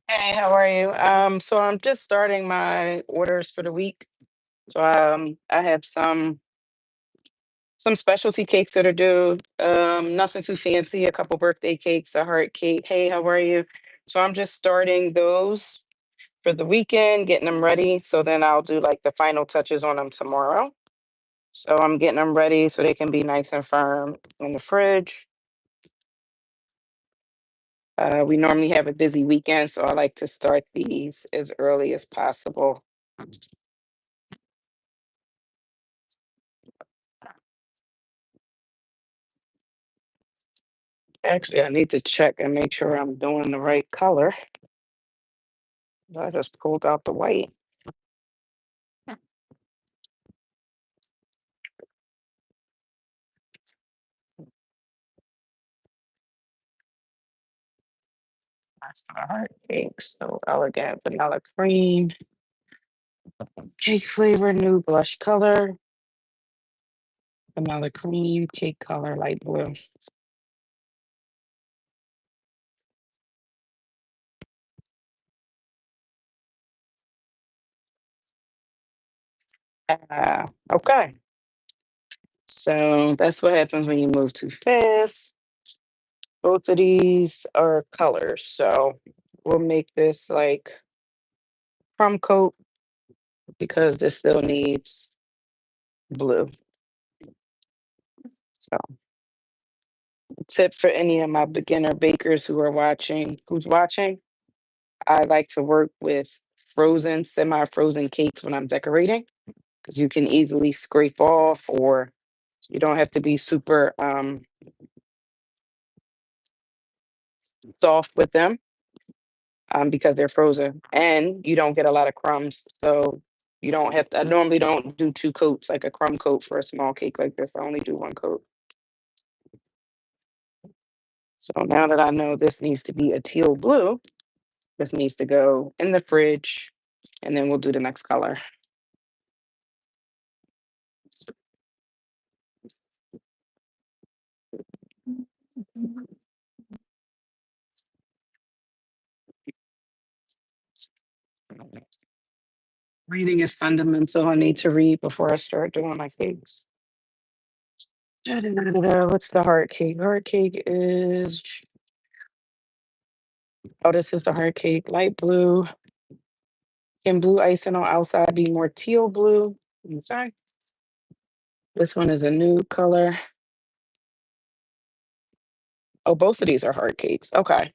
Hey, how are you? So I'm just starting my orders for the week. So I have some specialty cakes that are due. Nothing too fancy, a couple birthday cakes, a heart cake. Hey, how are you? So I'm just starting those for the weekend, getting them ready. So then I'll do like the final touches on them tomorrow. So I'm getting them ready so they can be nice and firm in the fridge. We normally have a busy weekend, so I like to start these as early as possible. Actually, I need to check and make sure I'm doing the right color. I just pulled out the white. That's for the heart cake. So elegant vanilla cream, cake flavor, new blush color, vanilla cream, cake color, light blue. Okay. So that's what happens when you move too fast. Both of these are colors. So we'll make this like crumb coat because this still needs blue. So tip for any of my beginner bakers who's watching, I like to work with frozen, semi-frozen cakes when I'm decorating because you can easily scrape off or you don't have to be super soft with them because they're frozen and you don't get a lot of crumbs. So you don't have to, I normally don't do two coats like a crumb coat for a small cake like this. I only do one coat. So now that I know this needs to be a teal blue, this needs to go in the fridge and then we'll do the next color. Reading is fundamental. I need to read before I start doing my cakes. What's the heart cake? Heart cake is, oh, this is the heart cake, light blue. Can blue icing on outside be more teal blue? Okay. This one is a nude color. Oh, both of these are heart cakes. Okay.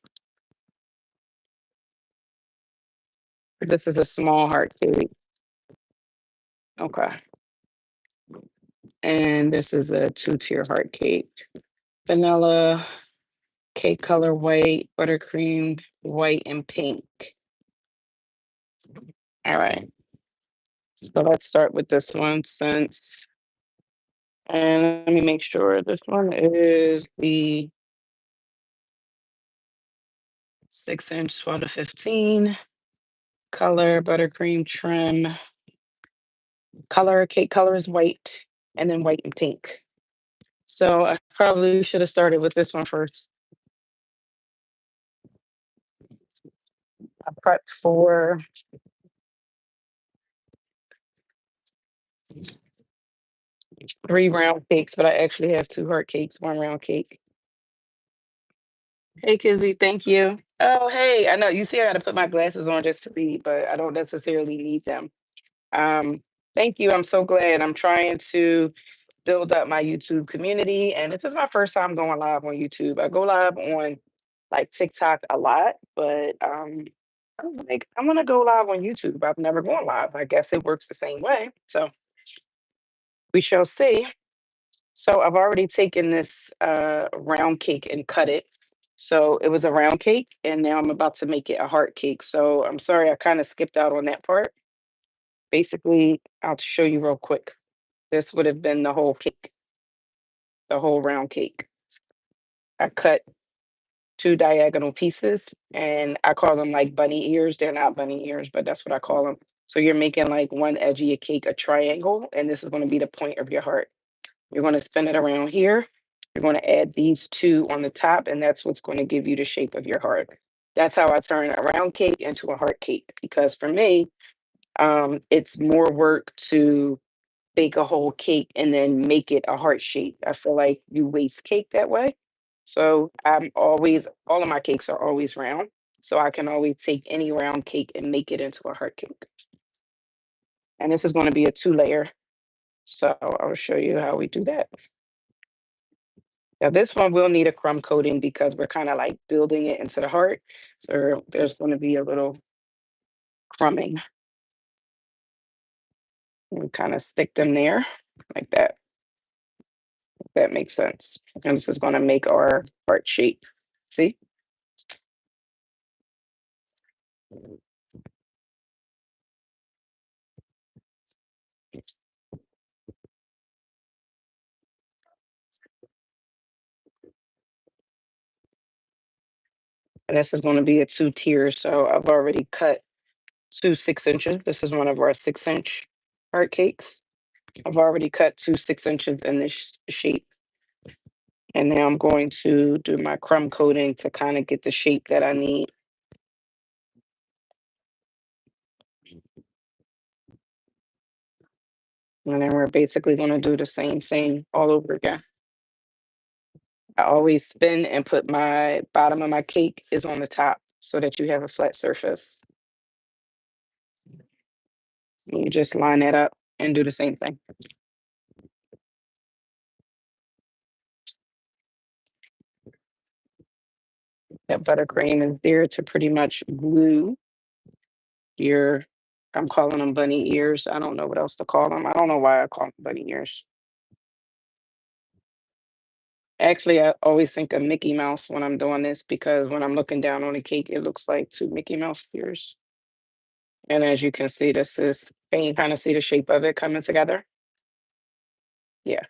This is a small heart cake. Okay. And this is a two-tier heart cake. Vanilla, cake color white, buttercream, white, and pink. All right. So let's start with this one and let me make sure this one is the 6-inch 12 to 15. Color, buttercream trim. Color, cake color is white, and then white and pink. So I probably should have started with this one first. I prepped for 3 round cakes, but I actually have 2 heart cakes, 1 round cake. Hey, Kizzy, thank you. Oh, hey, I know you see I got to put my glasses on just to read, but I don't necessarily need them. Um, Thank you. I'm so glad. I'm trying to build up my YouTube community, and this is my first time going live on YouTube. I go live on like TikTok a lot, but I was like, I'm gonna go live on YouTube. I've never gone live. I guess it works the same way. So we shall see. So I've already taken this round cake and cut it. So it was a round cake, and now I'm about to make it a heart cake. So I'm sorry I kind of skipped out on that part. Basically, I'll show you real quick. This would have been the whole cake, the whole round cake. I cut 2 diagonal pieces and I call them like bunny ears. They're not bunny ears, but that's what I call them. So you're making like one edge of your cake a triangle, and this is going to be the point of your heart. You're going to spin it around here. You're going to add these two on the top, and that's what's going to give you the shape of your heart. That's how I turn a round cake into a heart cake. Because for me, it's more work to bake a whole cake and then make it a heart shape. I feel like you waste cake that way. So I'm always, all of my cakes are always round. So I can always take any round cake and make it into a heart cake. And this is going to be a 2 layer. So I'll show you how we do that. Now this one will need a crumb coating because we're kind of like building it into the heart. So there's going to be a little crumbing. We kind of stick them there like that. That makes sense. And this is going to make our heart shape. See? And this is going to be a 2 tier. So I've already cut 2 6 inches. This is one of our 6 inch heart cakes. I've already cut 2 6 inches in this shape. And now I'm going to do my crumb coating to kind of get the shape that I need. And then we're basically going to do the same thing all over again. I always spin and put my bottom of my cake is on the top so that you have a flat surface. You just line that up and do the same thing. That buttercream is there to pretty much glue your, I'm calling them bunny ears. I don't know what else to call them. I don't know why I call them bunny ears. Actually, I always think of Mickey Mouse when I'm doing this because when I'm looking down on the cake, it looks like 2 Mickey Mouse ears. And as you can see, can you kind of see the shape of it coming together? Yeah.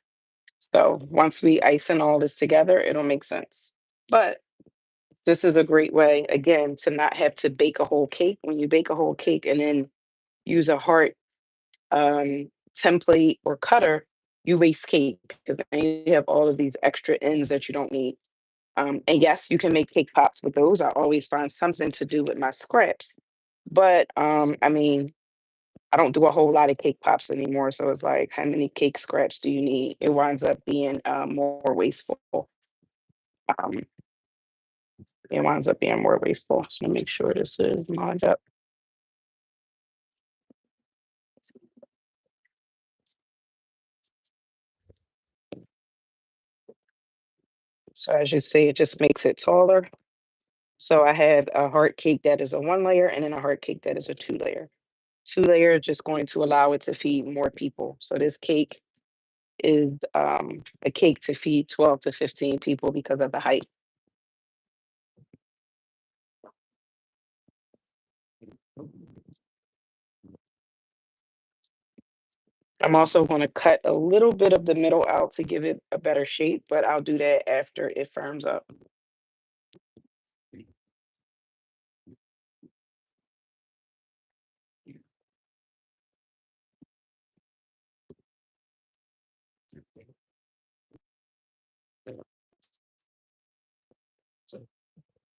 So once we ice and all this together, it'll make sense. But this is a great way, again, to not have to bake a whole cake. When you bake a whole cake and then use a heart template or cutter, you waste cake because then you have all of these extra ends that you don't need. And yes, you can make cake pops with those. I always find something to do with my scraps. But I mean, I don't do a whole lot of cake pops anymore. So it's like, how many cake scraps do you need? It winds up being more wasteful. Um, it winds up being more wasteful. So make sure this is lined up. So as you see, it just makes it taller. So I have a heart cake that is a 1 layer and then a heart cake that is a 2 layer. 2 layer just going to allow it to feed more people. So this cake is a cake to feed 12 to 15 people because of the height. I'm also going to cut a little bit of the middle out to give it a better shape, but I'll do that after it firms up.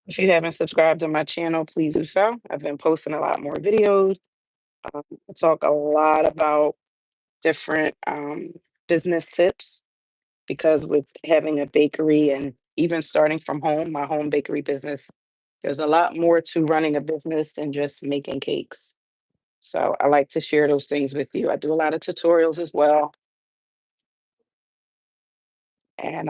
If you haven't subscribed to my channel, please do so. I've been posting a lot more videos. I talk a lot about different business tips because with having a bakery and even starting from home, my home bakery business, there's a lot more to running a business than just making cakes. So I like to share those things with you. I do a lot of tutorials as well. And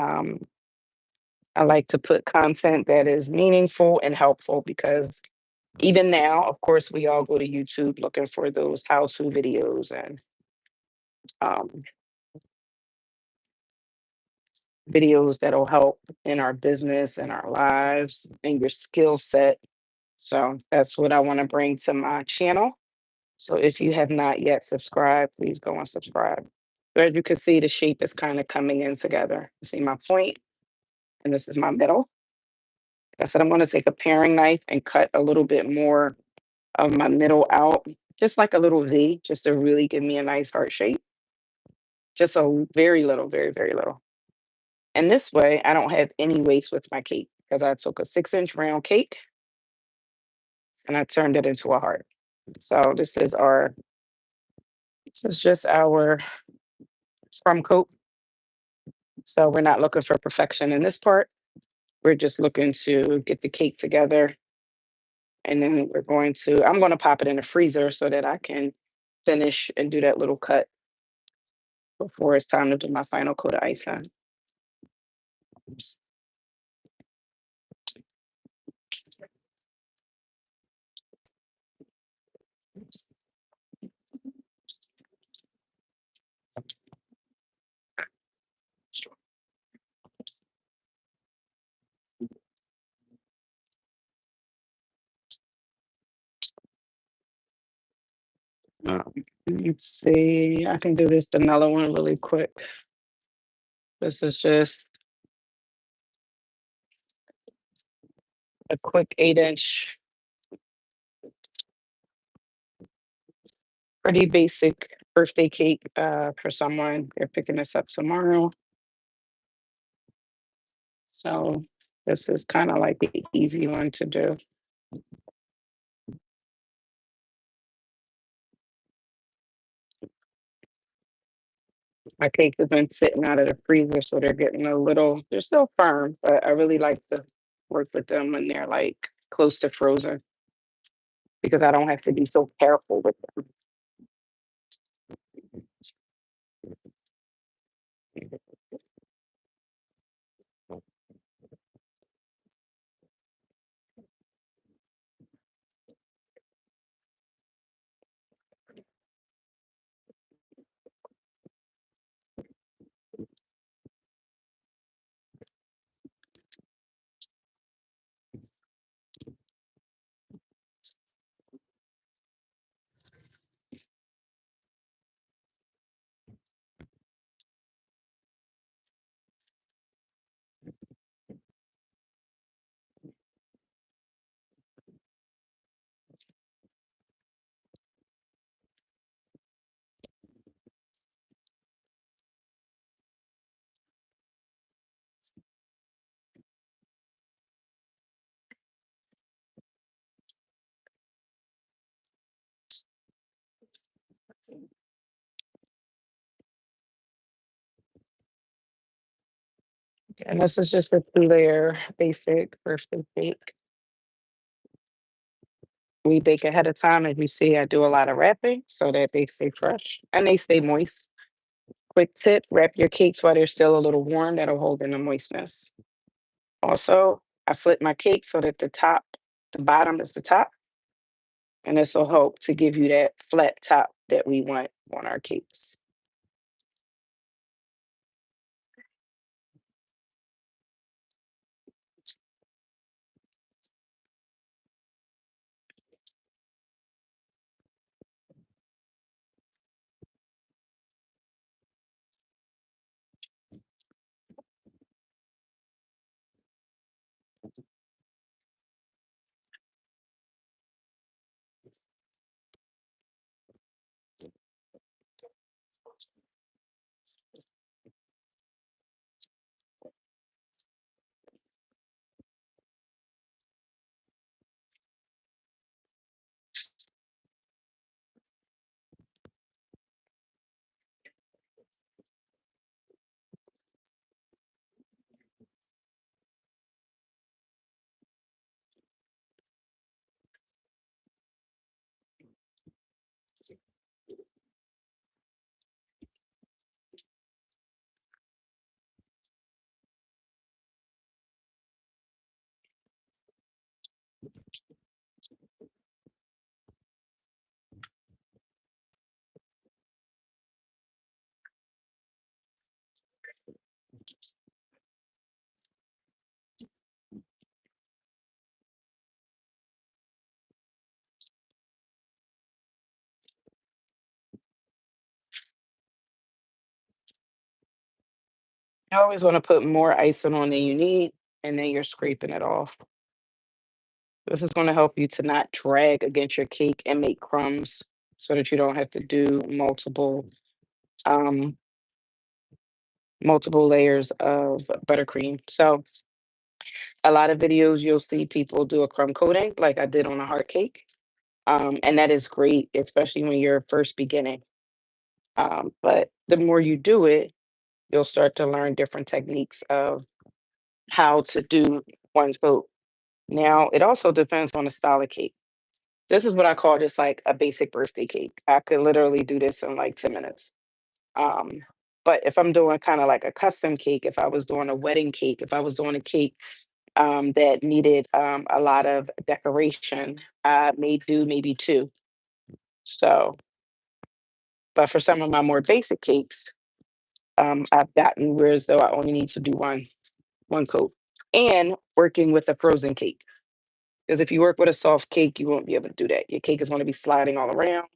I like to put content that is meaningful and helpful because even now, of course, we all go to YouTube looking for those how-to videos and um, videos that'll help in our business and our lives and your skill set. So that's what I want to bring to my channel. So if you have not yet subscribed, please go and subscribe. So as you can see, the shape is kind of coming in together. You see my point, and this is my middle. I said I'm going to take a paring knife and cut a little bit more of my middle out, just like a little V, just to really give me a nice heart shape. Just a very little, very, very little. And this way, I don't have any waste with my cake because I took a 6 inch round cake and I turned it into a heart. So this is just our crumb coat. So we're not looking for perfection in this part. We're just looking to get the cake together. And then I'm going to pop it in the freezer so that I can finish and do that little cut before it's time to do my final coat of icing. Um, let's see. I can do this vanilla one really quick. This is just a quick 8-inch, pretty basic birthday cake for someone. They're picking this up tomorrow. So this is kind of like the easy one to do. My cake has been sitting out of the freezer, so they're getting a little, they're still firm, but I really like to work with them when they're like close to frozen because I don't have to be so careful with them. And this is just a 2-layer basic birthday cake. We bake ahead of time. As you see, I do a lot of wrapping so that they stay fresh and they stay moist. Quick tip, wrap your cakes while they're still a little warm. That'll hold in the moistness. Also, I flip my cake so that the bottom is the top, and this will help to give you that flat top that we want on our cakes. You always want to put more icing on than you need, and then you're scraping it off. This is going to help you to not drag against your cake and make crumbs so that you don't have to do um, multiple layers of buttercream. So a lot of videos you'll see people do a crumb coating like I did on a heart cake. And that is great, especially when you're first beginning. But the more you do it, you'll start to learn different techniques of how to do one's coat. Now, it also depends on the style of cake. This is what I call just like a basic birthday cake. I could literally do this in like 10 minutes. Um, but if I'm doing kind of like a custom cake, if I was doing a wedding cake, if I was doing a cake that needed a lot of decoration, I may do maybe two. So, but for some of my more basic cakes, I've gotten whereas though I only need to do one coat. And working with a frozen cake. Because if you work with a soft cake, you won't be able to do that. Your cake is going to be sliding all around.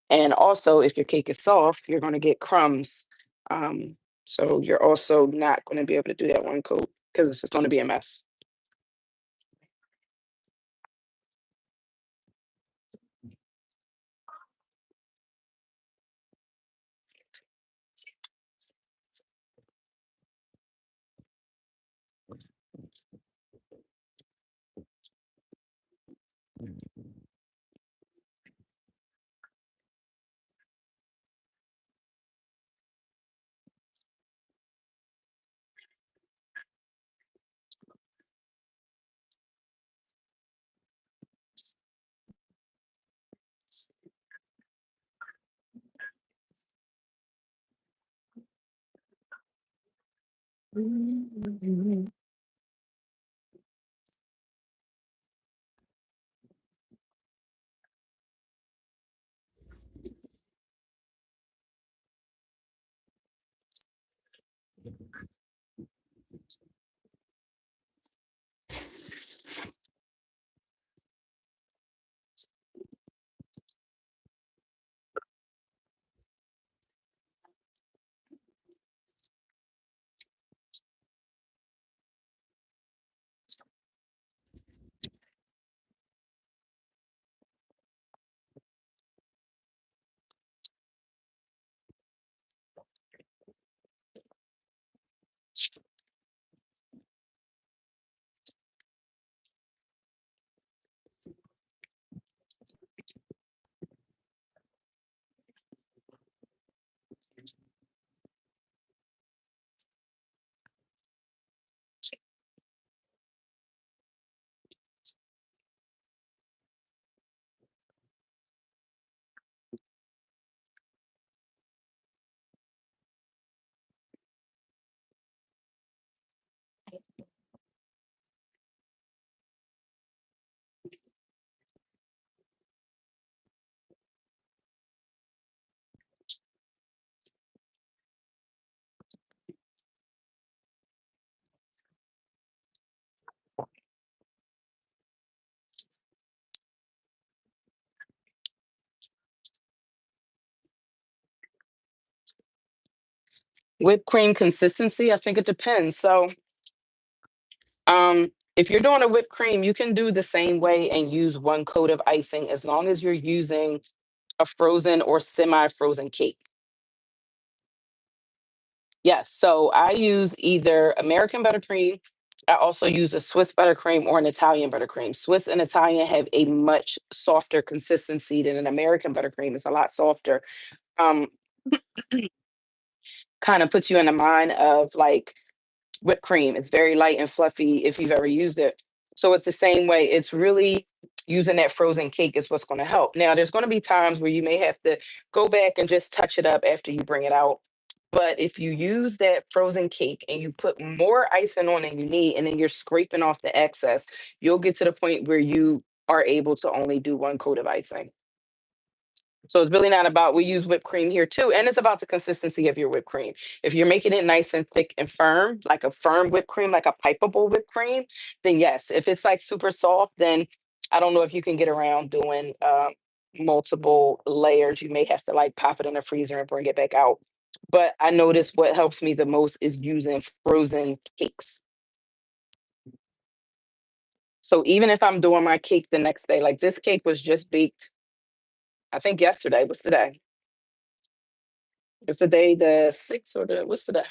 And also, if your cake is soft, you're going to get crumbs. Um, so you're also not going to be able to do that one coat because it's just going to be a mess. Whipped cream consistency, I think it depends. So, if you're doing a whipped cream, you can do the same way and use one coat of icing as long as you're using a frozen or semi-frozen cake. Yes, so I use either American buttercream. I also use a Swiss buttercream or an Italian buttercream. Swiss and Italian have a much softer consistency than an American buttercream. It's a lot softer. Um, Kind of puts you in the mind of like whipped cream. It's very light and fluffy if you've ever used it. So it's the same way. It's really using that frozen cake is what's going to help. Now, there's going to be times where you may have to go back and just touch it up after you bring it out. But if you use that frozen cake and you put more icing on than you need, and then you're scraping off the excess, you'll get to the point where you are able to only do one coat of icing. So it's really not about, we use whipped cream here too, and it's about the consistency of your whipped cream. If you're making it nice and thick and firm, like a firm whipped cream, like a pipeable whipped cream, then yes. If it's like super soft, then I don't know if you can get around doing multiple layers. You may have to like pop it in the freezer and bring it back out. But I notice what helps me the most is using frozen cakes. So even if I'm doing my cake the next day, like this cake was just baked, I think yesterday was today. It's the day the sixth or the what's today?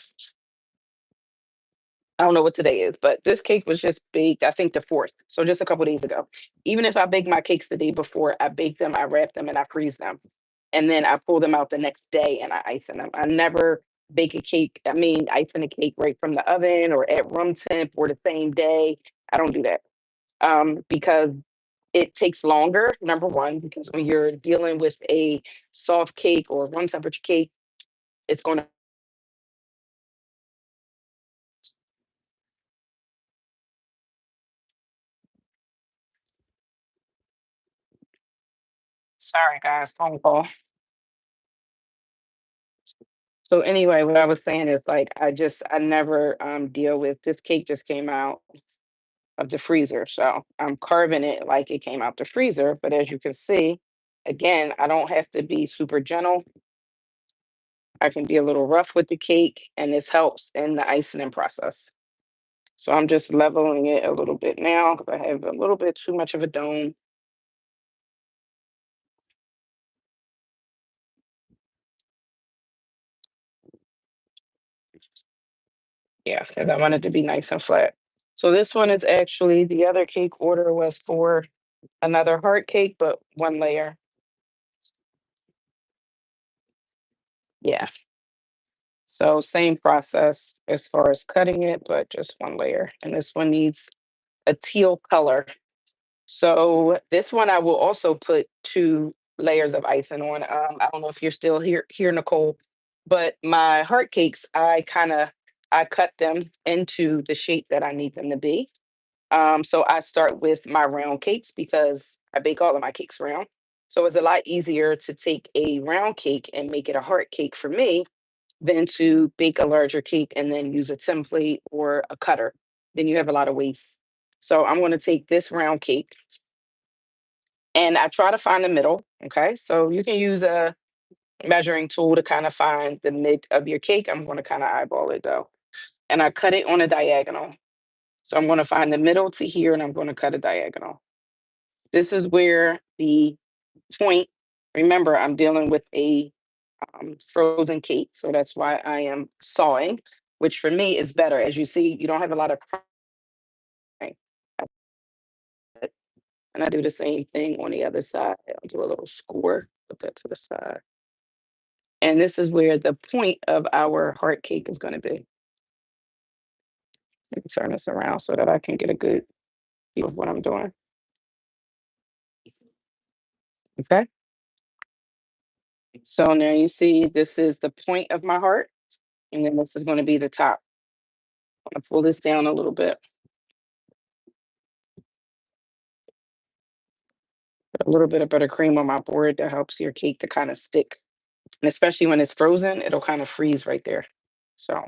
I don't know what today is, but this cake was just baked, I think the fourth. So just a couple days ago. Even if I bake my cakes the day before, I bake them, I wrap them, and I freeze them. And then I pull them out the next day and I ice them. I never bake a cake, I mean, icing a cake right from the oven or at room temp or the same day. I don't do that. Because it takes longer, number one, because when you're dealing with a soft cake or room temperature cake, it's going to. Sorry, guys, phone call. So anyway, what I was saying is like I never deal with this cake just came out of the freezer. So I'm carving it like it came out the freezer, but as you can see, Again, I don't have to be super gentle. I can be a little rough with the cake, and this helps in the icing process. So I'm just leveling it a little bit now because I have a little bit too much of a dome. Yeah, because I want it to be nice and flat. So this one is actually, the other cake order was for another heart cake, but one layer. Yeah. So same process as far as cutting it, but just one layer. And this one needs a teal color. So this one I will also put 2 layers of icing on. I don't know if you're still here, Nicole, but my heart cakes, I cut them into the shape that I need them to be. So I start with my round cakes because I bake all of my cakes round. So it's a lot easier to take a round cake and make it a heart cake for me than to bake a larger cake and then use a template or a cutter. Then you have a lot of waste. So I'm going to take this round cake and I try to find the middle. Okay. So you can use a measuring tool to kind of find the mid of your cake. I'm going to kind of eyeball it though. And I cut it on a diagonal. So I'm going to find the middle to here and I'm going to cut a diagonal. This is where the point, remember, I'm dealing with a frozen cake. So that's why I am sawing, which for me is better. As you see, you don't have a lot of crying. And I do the same thing on the other side. I'll do a little score, put that to the side. And this is where the point of our heart cake is going to be. Let me turn this around so that I can get a good view of what I'm doing. Okay. So now you see this is the point of my heart. And then this is going to be the top. I'm going to pull this down a little bit. Put a little bit of buttercream on my board that helps your cake to kind of stick. And especially when it's frozen, it'll kind of freeze right there. So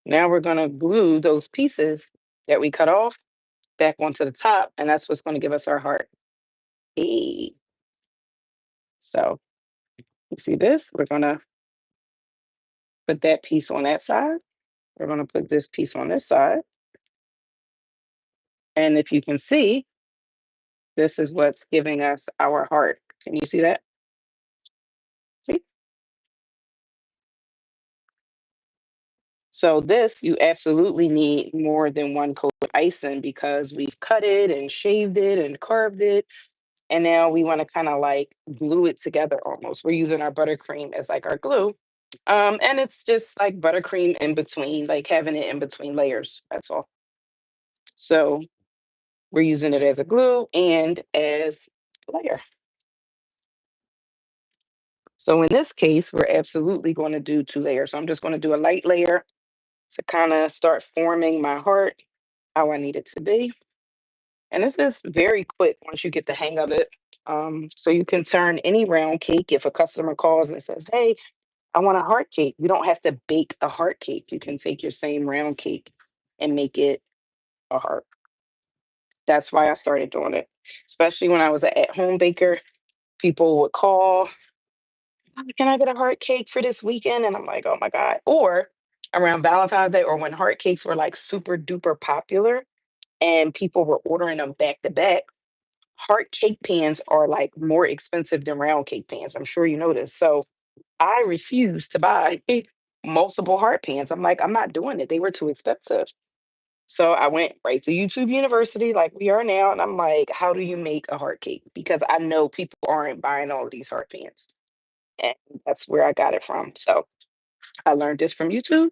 now we're going to glue those pieces that we cut off back onto the top. And that's what's going to give us our heart. Hey. So you see this? We're going to put that piece on that side. We're going to put this piece on this side. And if you can see, this is what's giving us our heart. Can you see that? See? So this, you absolutely need more than one coat of icing because we've cut it and shaved it and carved it. And now we want to kind of like glue it together almost. We're using our buttercream as like our glue. And it's just like buttercream in between, like having it in between layers. That's all. So we're using it as a glue and as a layer. So in this case, we're absolutely going to do 2 layers. So I'm just going to do a light layer to kind of start forming my heart how I need it to be. And this is very quick once you get the hang of it. So you can turn any round cake if a customer calls and says, "Hey, I want a heart cake." You don't have to bake a heart cake. You can take your same round cake and make it a heart. That's why I started doing it. Especially when I was an at-home baker, people would call, "Can I get a heart cake for this weekend?" And I'm like, "Oh my God." Or around Valentine's Day or when heart cakes were like super duper popular and people were ordering them back to back, heart cake pans are like more expensive than round cake pans. I'm sure you know this. So I refused to buy multiple heart pans. I'm like, I'm not doing it. They were too expensive. So I went right to YouTube University, like we are now, and I'm like, how do you make a heart cake? Because I know people aren't buying all of these heart pans. And that's where I got it from. So I learned this from YouTube.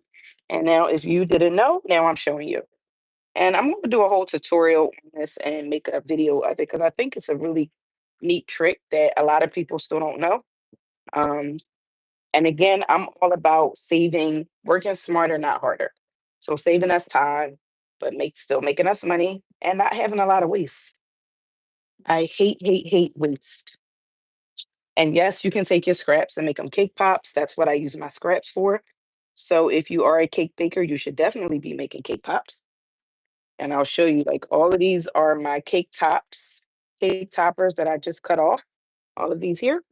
And now, if you didn't know, now I'm showing you. And I'm going to do a whole tutorial on this and make a video of it because I think it's a really neat trick that a lot of people still don't know. Um, and again, I'm all about saving, working smarter, not harder. So saving us time, but still making us money and not having a lot of waste. I hate waste. And yes, you can take your scraps and make them cake pops. That's what I use my scraps for. So if you are a cake baker, you should definitely be making cake pops. And I'll show you like all of these are my cake tops, cake toppers that I just cut off. all of these here.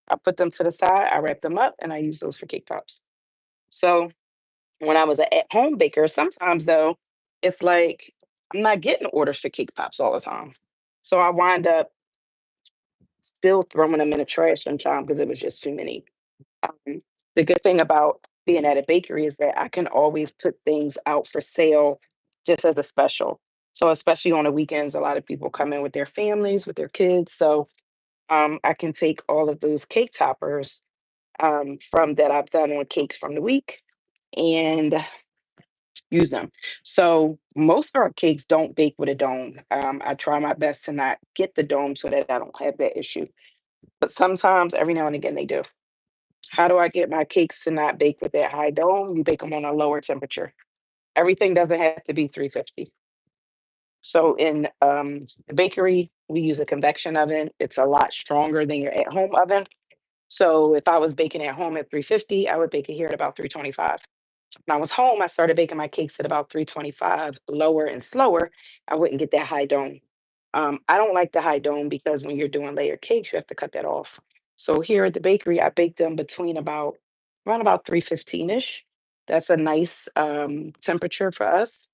I put them to the side, I wrap them up, and I use those for cake pops. So when I was an at-home baker, sometimes though, it's like I'm not getting orders for cake pops all the time. So I wind up still throwing them in the trash sometimes because it was just too many. Um, the good thing about being at a bakery is that I can always put things out for sale just as a special. So especially on the weekends, a lot of people come in with their families, with their kids. So I can take all of those cake toppers from that I've done on cakes from the week and use them. So most of our cakes don't bake with a dome. I try my best to not get the dome so that I don't have that issue. But sometimes, every now and again, they do. How do I get my cakes to not bake with that high dome? You bake them on a lower temperature. Everything doesn't have to be 350. So in the bakery, we use a convection oven. It's a lot stronger than your at-home oven. So if I was baking at home at 350, I would bake it here at about 325. When I was home, I started baking my cakes at about 325, lower and slower. I wouldn't get that high dome. I don't like the high dome because when you're doing layered cakes, you have to cut that off. So here at the bakery, I bake them between about around about 315-ish. That's a nice temperature for us.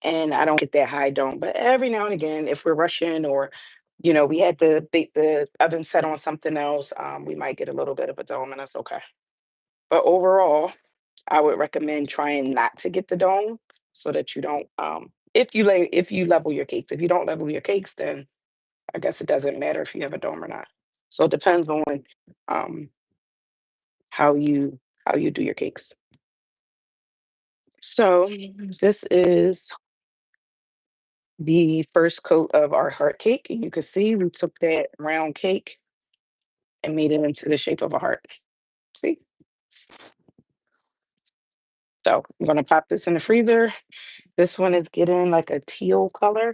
And I don't get that high dome. But every now and again, if we're rushing or we had to bake the oven set on something else, we might get a little bit of a dome, and that's okay. But overall, I would recommend trying not to get the dome so that you don't if you level your cakes. If you don't level your cakes, then I guess it doesn't matter if you have a dome or not. So it depends on um how you do your cakes. So this is the first coat of our heart cake. And you can see we took that round cake and made it into the shape of a heart. See? So I'm gonna pop this in the freezer. This one is getting like a teal color.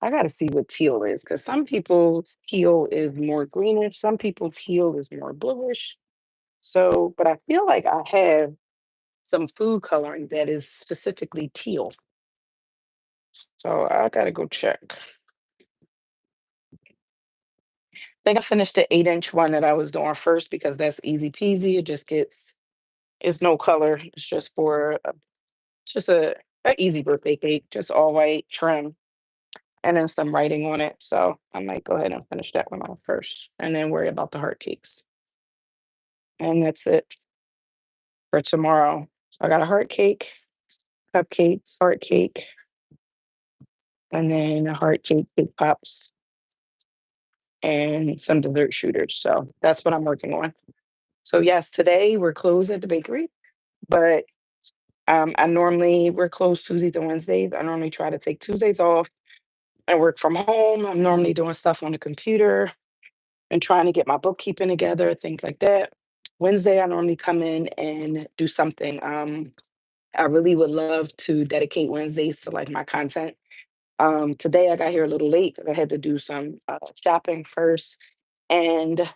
I gotta see what teal is because some people's teal is more greenish, some people teal is more bluish. So, but I feel like I have some food coloring that is specifically teal. So I gotta go check. I think I finished the 8-inch one that I was doing first because that's easy peasy. It just gets it's no color. It's just for it's just a easy birthday cake, just all white trim and then some writing on it. So I might go ahead and finish that one off first and then worry about the heart cakes. And that's it for tomorrow. So I got a heart cake, cupcakes, heart cake, and then a heart cake, cake pops, and some dessert shooters. So that's what I'm working on. So yes, today we're closed at the bakery, but I normally we're closed Tuesdays and Wednesdays. I normally try to take Tuesdays off and work from home. I'm normally doing stuff on the computer and trying to get my bookkeeping together, things like that. Wednesday, I normally come in and do something. I really would love to dedicate Wednesdays to like my content. Today I got here a little late 'cause I had to do some shopping first, and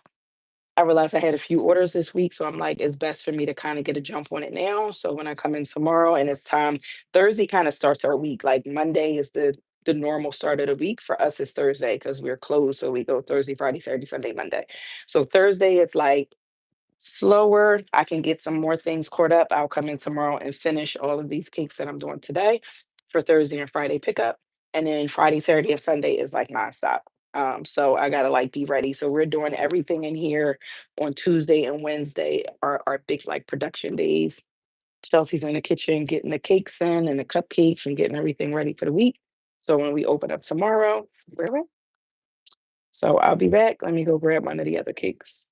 I realized I had a few orders this week, so I'm like, it's best for me to kind of get a jump on it now. So when I come in tomorrow and it's time, Thursday kind of starts our week. Like Monday is the normal start of the week. For us, it's Thursday because we're closed. So we go Thursday, Friday, Saturday, Sunday, Monday. So Thursday, it's like slower. I can get some more things caught up. I'll come in tomorrow and finish all of these cakes that I'm doing today for Thursday and Friday pickup. And then Friday, Saturday, and Sunday is like nonstop. So I gotta like be ready. So we're doing everything in here on Tuesday and Wednesday are our big like production days. Chelsea's in the kitchen getting the cakes in and the cupcakes and getting everything ready for the week. So when we open up tomorrow, we're ready. So I'll be back. Let me go grab one of the other cakes.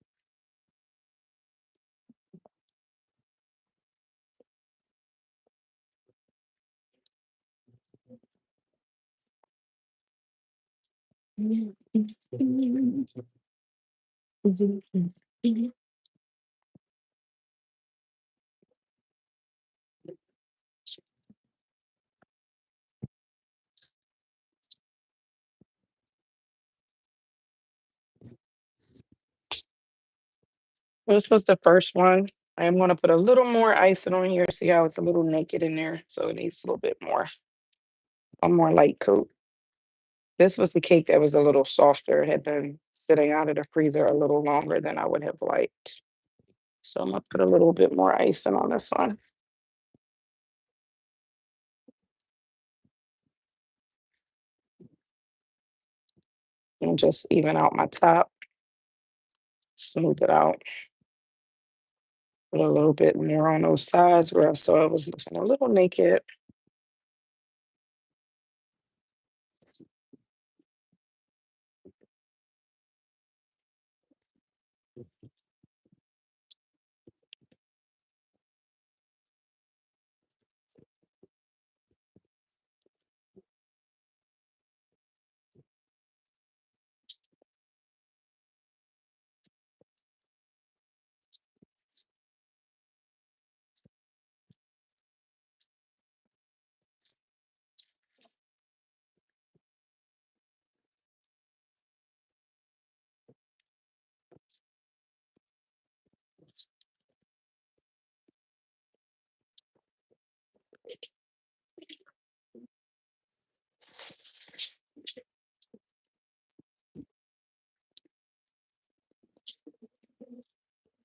This was the first one. I am gonna put a little more icing on here. See how it's a little naked in there, so it needs a little bit more, a more light coat. This was the cake that was a little softer. It had been sitting out of the freezer a little longer than I would have liked. So I'm gonna put a little bit more icing on this one and just even out my top, smooth it out. Put a little bit more on those sides where I saw it was looking a little naked.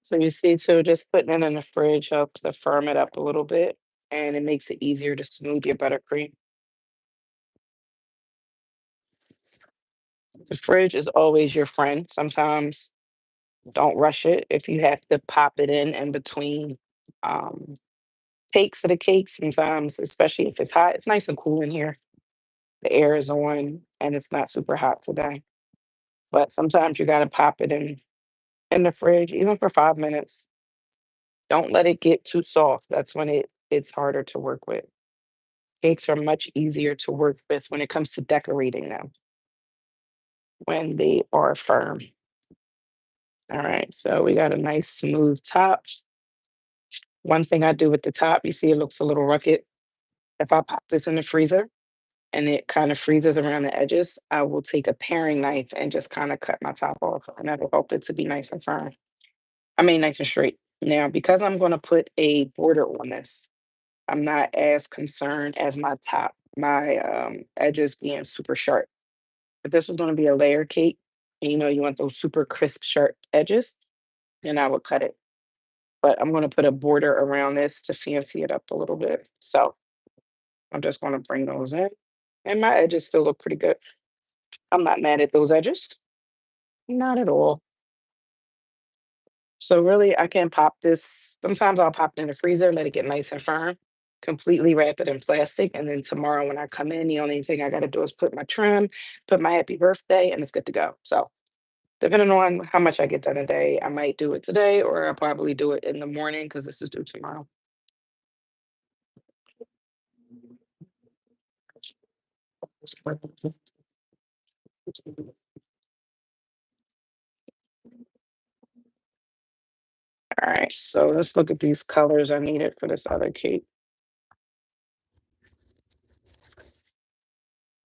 So you see, so just putting it in the fridge helps to firm it up a little bit and it makes it easier to smooth your buttercream. The fridge is always your friend. Sometimes don't rush it. If you have to pop it in between um, takes of the cake, sometimes, especially if it's hot, it's nice and cool in here. The air is on and it's not super hot today. But sometimes you got to pop it in the fridge, even for 5 minutes. Don't let it get too soft. That's when it's harder to work with. Cakes are much easier to work with when it comes to decorating them when they are firm. All right, so we got a nice smooth top. One thing I do with the top, you see it looks a little rugged. If I pop this in the freezer and it kind of freezes around the edges, I will take a paring knife and just kind of cut my top off, and that'll help it to be nice and firm. I mean, nice and straight. Now, because I'm going to put a border on this, I'm not as concerned as my top, my edges being super sharp. If this was going to be a layer cake, and you want those super crisp, sharp edges, then I would cut it. But I'm going to put a border around this to fancy it up a little bit. So I'm just going to bring those in. And my edges still look pretty good. I'm not mad at those edges. Not at all. So really, I can pop this. Sometimes I'll pop it in the freezer, let it get nice and firm, completely wrap it in plastic, and then tomorrow when I come in, the only thing I got to do is put my trim, put my happy birthday, and it's good to go. So depending on how much I get done a day, I might do it today, or I'll probably do it in the morning because this is due tomorrow. All right, so let's look at these colors I needed for this other cake.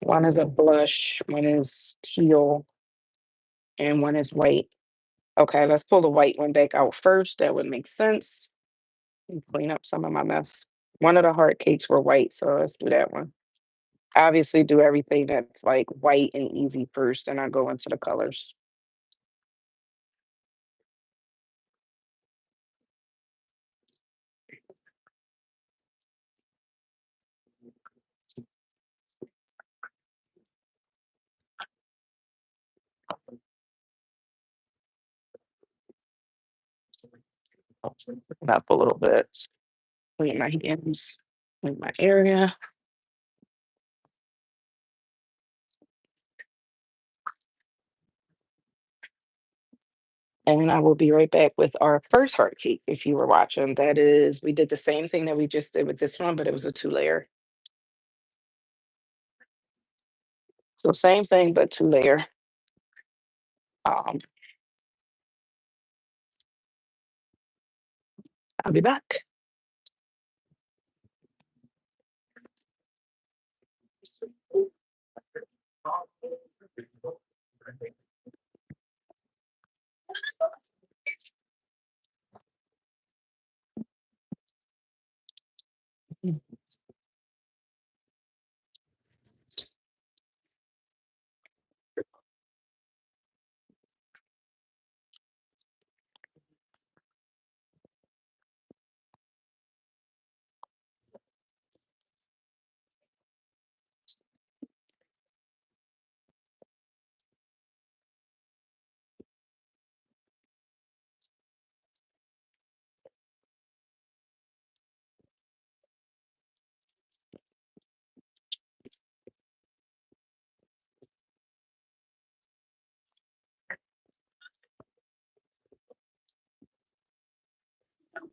One is a blush, one is teal, and one is white. Okay, let's pull the white one back out first. That would make sense. And clean up some of my mess. One of the heart cakes were white, so let's do that one. Obviously, do everything that's like white and easy first, and I go into the colors. Up a little bit. Clean my hands, clean my area, and then I will be right back with our first heart cake. If you were watching, that is, we did the same thing that we just did with this one, but it was a two-layer. So same thing, but two-layer. Um, I'll be back.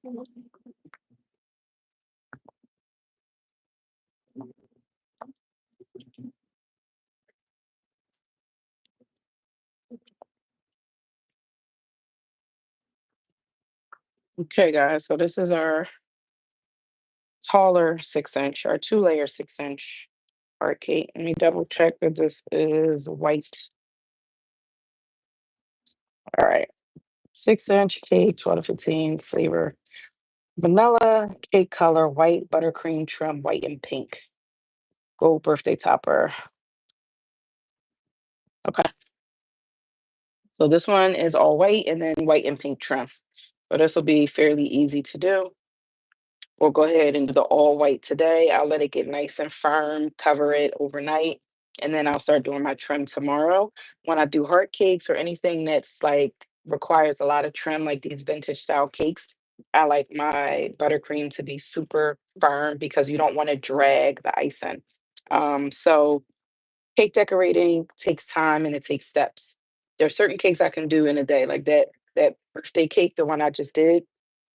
Okay, guys, so this is our taller 6 inch, our 2 layer 6 inch heart cake. Let me double check that this is white. All right. 6 inch cake, 12 to 15 flavor. Vanilla, cake color, white, buttercream trim, white and pink. Gold birthday topper. Okay. So this one is all white and then white and pink trim. So this will be fairly easy to do. We'll go ahead and do the all white today. I'll let it get nice and firm, cover it overnight, and then I'll start doing my trim tomorrow. When I do heart cakes or anything that's like requires a lot of trim, like these vintage style cakes, I like my buttercream to be super firm because you don't want to drag the icing. So cake decorating takes time and it takes steps. There are certain cakes I can do in a day, like that birthday cake, the one I just did.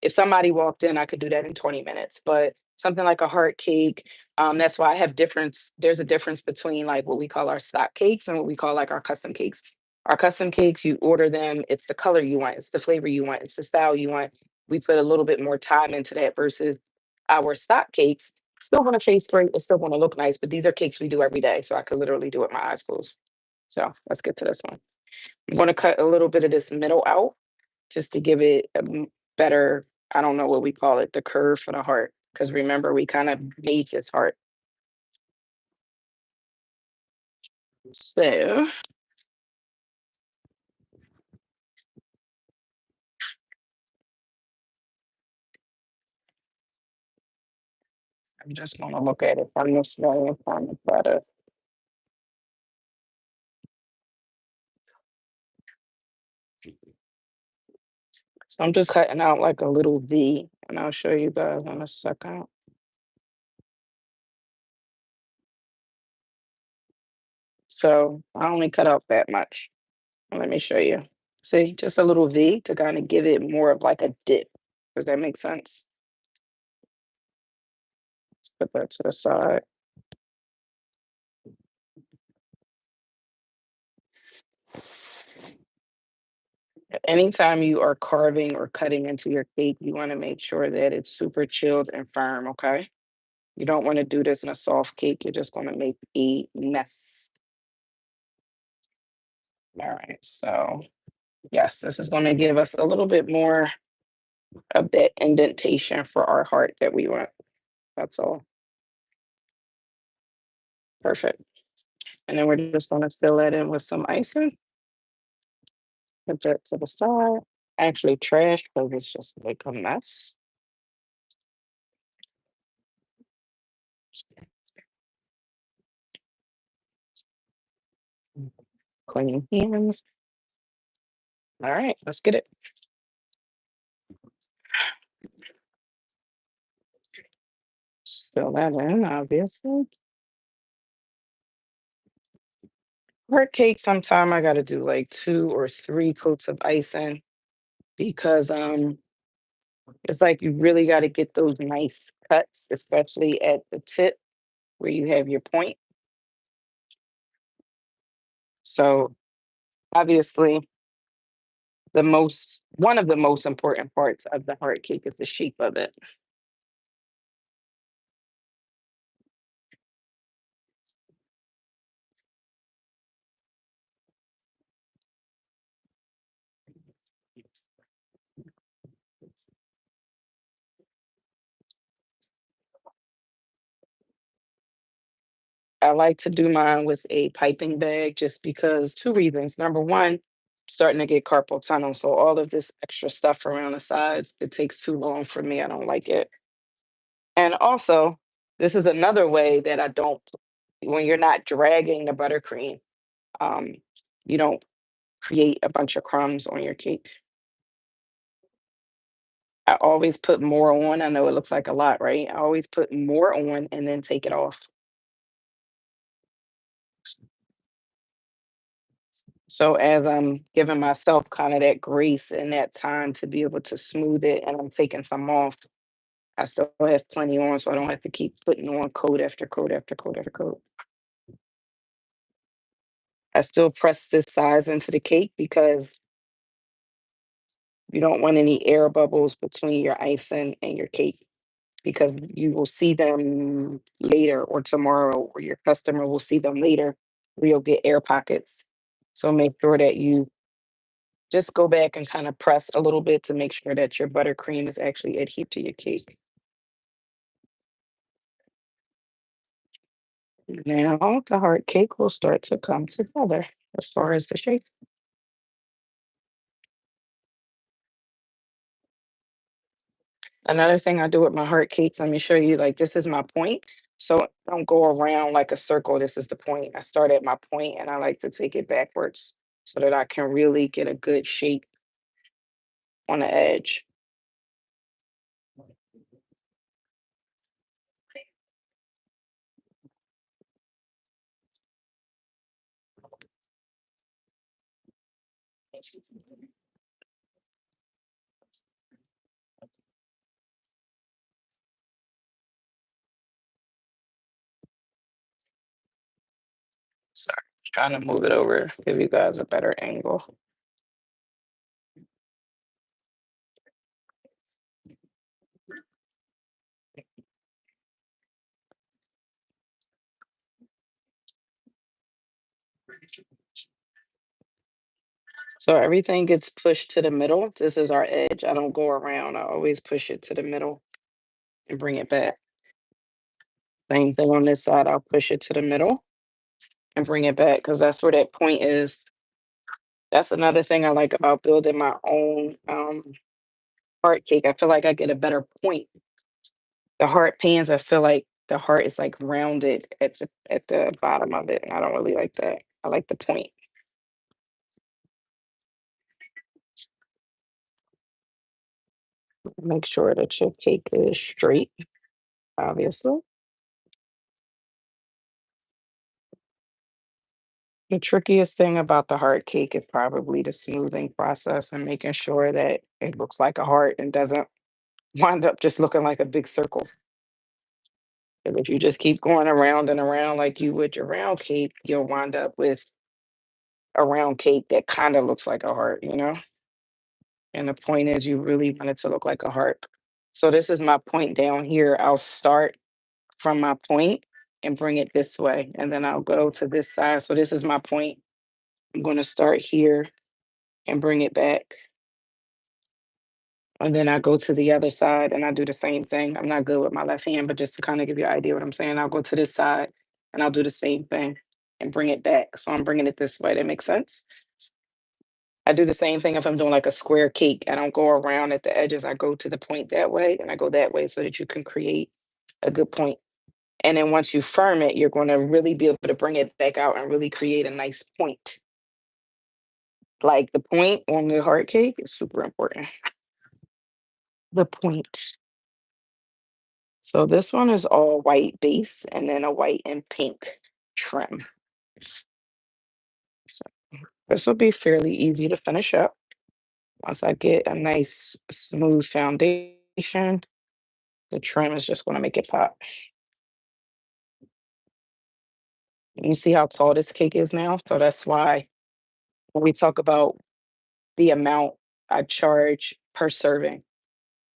If somebody walked in, I could do that in 20 minutes. But something like a heart cake, that's why I have difference. There's a difference between like what we call our stock cakes and what we call like our custom cakes. Our custom cakes, you order them, it's the color you want, it's the flavor you want, it's the style you want. We put a little bit more time into that versus our stock cakes. Still gonna taste great, it's still gonna look nice, but these are cakes we do every day, so I could literally do it with my eyes closed. So let's get to this one. I'm gonna cut a little bit of this middle out just to give it a better, I don't know what we call it, the curve for the heart. Because remember, we kind of made this heart. So I'm just gonna look at it from this way and find the better. So I'm just cutting out like a little V, and I'll show you guys in a second. So I only cut out that much. Let me show you. See, just a little V to kind of give it more of like a dip. Does that make sense? Let's put that to the side. Anytime you are carving or cutting into your cake, you want to make sure that it's super chilled and firm, okay? You don't want to do this in a soft cake. You're just going to make a mess. All right. So, yes, this is going to give us a little bit more of that indentation for our heart that we want. That's all. Perfect. And then we're just going to fill that in with some icing. Put that to the side. Actually, trash because it's just like a mess. Clean hands. All right, let's get it. Just fill that in, obviously. Heart cake, sometime I got to do like 2 or 3 coats of icing because it's like you really got to get those nice cuts, especially at the tip where you have your point. So obviously, the most one of the most important parts of the heart cake is the shape of it. I like to do mine with a piping bag just because 2 reasons. Number one, starting to get carpal tunnel. So all of this extra stuff around the sides, it takes too long for me. I don't like it. And also, this is another way that I don't, when you're not dragging the buttercream, um, you don't create a bunch of crumbs on your cake. I always put more on. I know it looks like a lot, right? I always put more on and then take it off. So as I'm giving myself kind of that grace and that time to be able to smooth it, and I'm taking some off, I still have plenty on, so I don't have to keep putting on coat after coat after coat after coat. I still press this size into the cake because you don't want any air bubbles between your icing and your cake, because you will see them later or tomorrow, or your customer will see them later where you'll get air pockets. So make sure that you just go back and kind of press a little bit to make sure that your buttercream is actually adhered to your cake. Now the heart cake will start to come together as far as the shape. Another thing I do with my heart cakes, let me show you, like this is my point. So I don't go around like a circle. This is the point. I start at my point and I like to take it backwards so that I can really get a good shape on the edge. Sorry, trying to move it over, give you guys a better angle. So everything gets pushed to the middle. This is our edge. I don't go around. I always push it to the middle and bring it back. Same thing on this side. I'll push it to the middle and bring it back because that's where that point is. That's another thing I like about building my own heart cake. I feel like I get a better point. The heart pans, I feel like the heart is like rounded at the bottom of it. And I don't really like that. I like the point. Make sure that your cake is straight, obviously. The trickiest thing about the heart cake is probably the smoothing process and making sure that it looks like a heart and doesn't wind up just looking like a big circle. And if you just keep going around and around like you would your round cake, you'll wind up with a round cake that kind of looks like a heart, you know? And the point is you really want it to look like a heart. So this is my point down here. I'll start from my point and bring it this way. And then I'll go to this side. So this is my point. I'm going to start here and bring it back. And then I go to the other side and I do the same thing. I'm not good with my left hand, but just to kind of give you an idea what I'm saying, I'll go to this side and I'll do the same thing and bring it back. So I'm bringing it this way. That makes sense. I do the same thing if I'm doing like a square cake. I don't go around at the edges. I go to the point that way and I go that way so that you can create a good point. And then once you firm it, you're going to really be able to bring it back out and really create a nice point. Like the point on the heart cake is super important. The point. So this one is all white base and then a white and pink trim. So this will be fairly easy to finish up. Once I get a nice smooth foundation, the trim is just going to make it pop. You see how tall this cake is now? So that's why when we talk about the amount I charge per serving.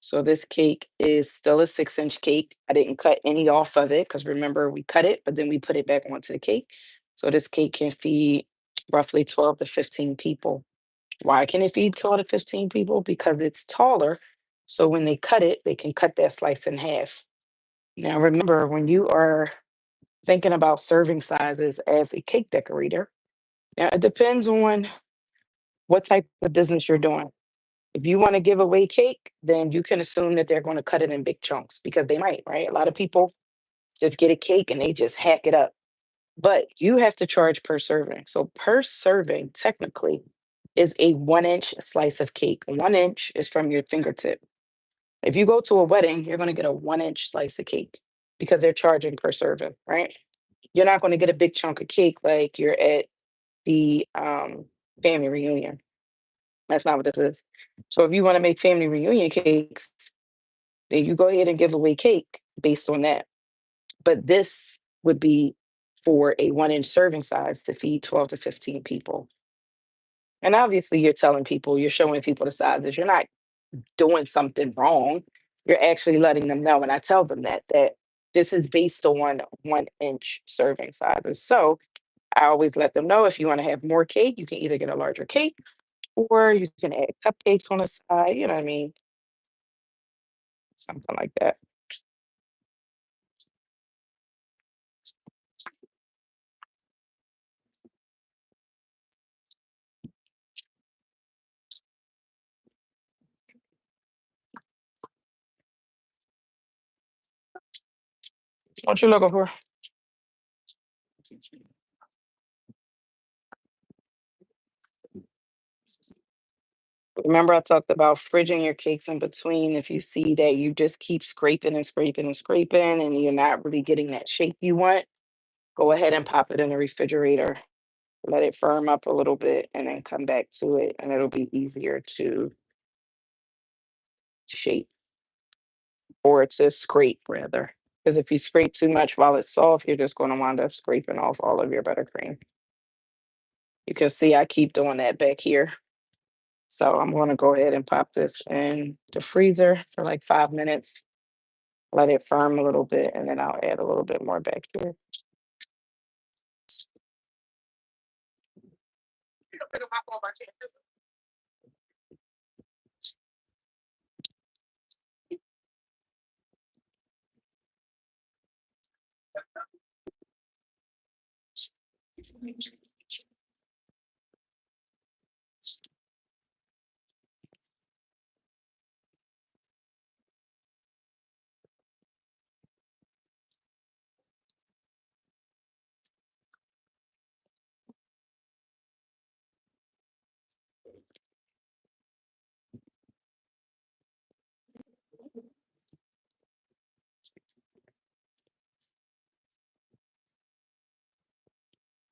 So this cake is still a 6-inch cake. I didn't cut any off of it because remember we cut it, but then we put it back onto the cake. So this cake can feed roughly 12 to 15 people. Why can it feed 12 to 15 people? Because it's taller. So when they cut it, they can cut that slice in half. Now remember, when you are thinking about serving sizes as a cake decorator, now it depends on what type of business you're doing. If you want to give away cake, then you can assume that they're going to cut it in big chunks because they might, right? A lot of people just get a cake and they just hack it up. But you have to charge per serving. So per serving, technically, is a 1-inch slice of cake. 1 inch is from your fingertip. If you go to a wedding, you're going to get a 1-inch slice of cake because they're charging per serving, right? You're not going to get a big chunk of cake like you're at the family reunion. That's not what this is. So if you want to make family reunion cakes, then you go ahead and give away cake based on that. But this would be for a 1 inch serving size to feed 12 to 15 people. And obviously, you're telling people, you're showing people the sizes. You're not doing something wrong. You're actually letting them know. And I tell them that this is based on 1 inch serving sizes. So I always let them know if you want to have more cake, you can either get a larger cake or you can add cupcakes on the side. You know what I mean? Something like that. What you looking for? Remember, I talked about fridging your cakes in between. If you see that you just keep scraping and scraping and scraping and you're not really getting that shape you want, go ahead and pop it in the refrigerator. Let it firm up a little bit and then come back to it, and it'll be easier to shape or to scrape rather. Because if you scrape too much while it's soft, you're just going to wind up scraping off all of your buttercream. You can see I keep doing that back here. So I'm going to go ahead and pop this in the freezer for like 5 minutes, let it firm a little bit, and then I'll add a little bit more back here.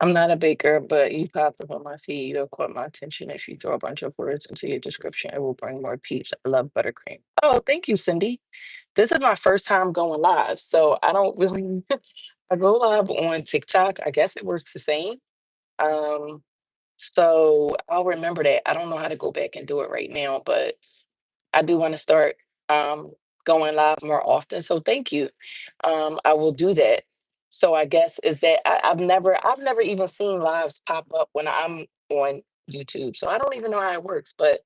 I'm not a baker, but you popped up on my feed. You caught my attention. If you throw a bunch of words into your description, it will bring more peeps. I love buttercream. Oh, thank you, Cindy. This is my first time going live, so I don't really. I go live on TikTok. I guess it works the same. Um, so I'll remember that. I don't know how to go back and do it right now, but I do want to start um, going live more often. So thank you. I will do that. So I guess is that I've never even seen lives pop up when I'm on YouTube. So I don't even know how it works, but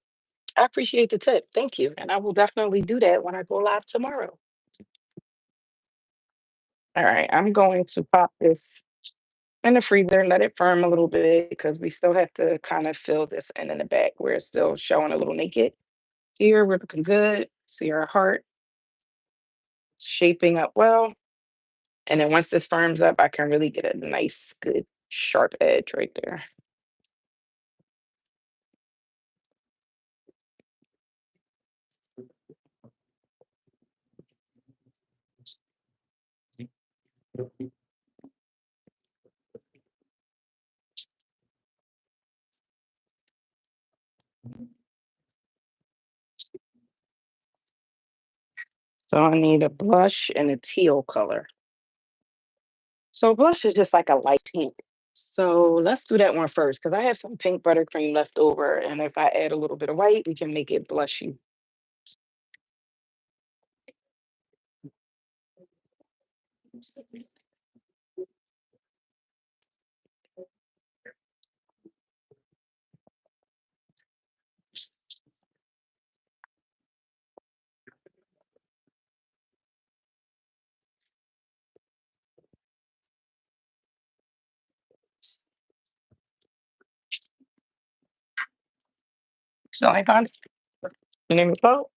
I appreciate the tip. Thank you. And I will definitely do that when I go live tomorrow. All right. I'm going to pop this in the freezer, let it firm a little bit because we still have to kind of fill this in the back where it's still showing a little naked. Here we're looking good. See our heart shaping up well. And then once this firms up, I can really get a nice, good, sharp edge right there. So I need a blush and a teal color. So blush is just like a light pink. So let's do that one first because I have some pink buttercream left over. And if I add a little bit of white, we can make it blushy. So I found the name of the boat.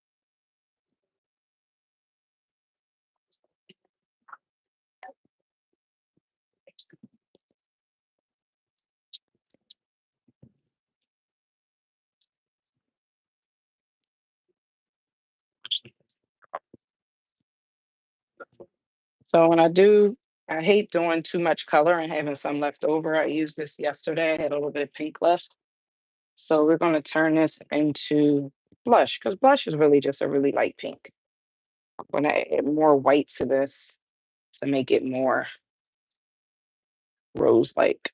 So when I do, I hate doing too much color and having some left over. I used this yesterday. I had a little bit of pink left. So we're going to turn this into blush because blush is really just a really light pink. I'm going to add more white to this to make it more rose like.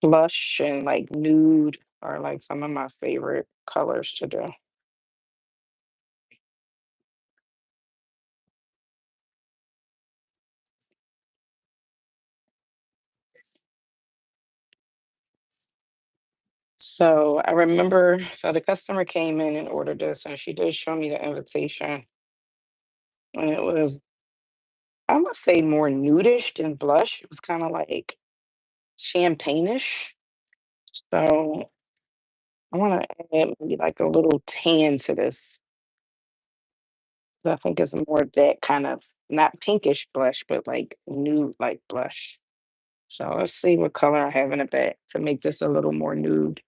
Blush and like nude are like some of my favorite colors to do. So I remember, so the customer came in and ordered this, and she did show me the invitation, and it was, I would say, more nudish than blush. It was kind of like champagne-ish. So I want to add maybe like a little tan to this. 'Cause I think it's more of that kind of not pinkish blush, but like nude like blush. So let's see what color I have in the back to make this a little more nude.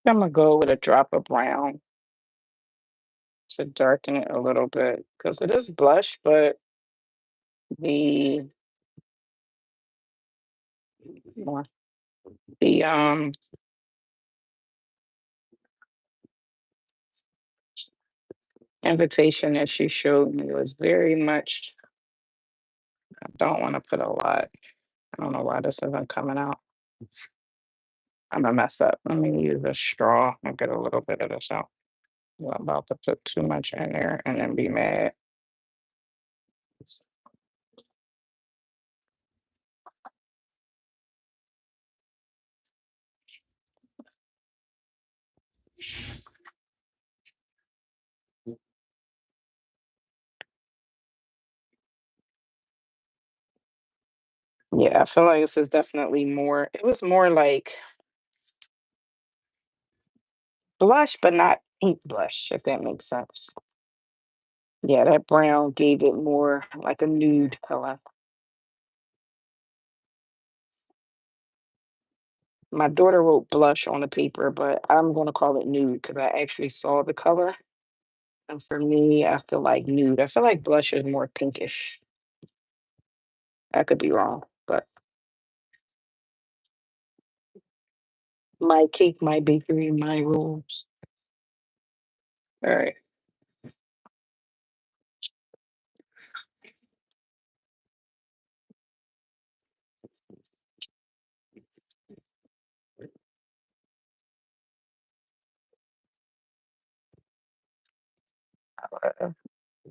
I'm gonna go with a drop of brown to darken it a little bit because it is blush, but the more the invitation that she showed me was very much. I don't want to put a lot. I don't know why this isn't coming out. I'm gonna mess up. Let me use a straw and get a little bit of this out. I'm about to put too much in there and then be mad. Yeah, I feel like this is definitely more. It was more like blush, but not pink blush, if that makes sense. Yeah, that brown gave it more like a nude color. My daughter wrote blush on the paper, but I'm gonna call it nude because I actually saw the color. And for me, I feel like nude. I feel like blush is more pinkish. I could be wrong, but my cake, my bakery, my rules. All right.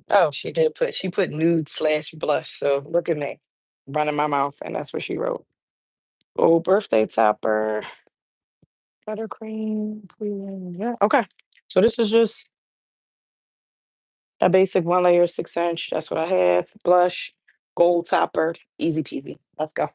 Oh, she put nude slash blush. So look at me running my mouth, and that's what she wrote. Oh, birthday topper, buttercream, Cleveland. Yeah. Okay. So this is just a basic one layer 6 inch. That's what I have. Blush, gold topper, easy peasy. Let's go.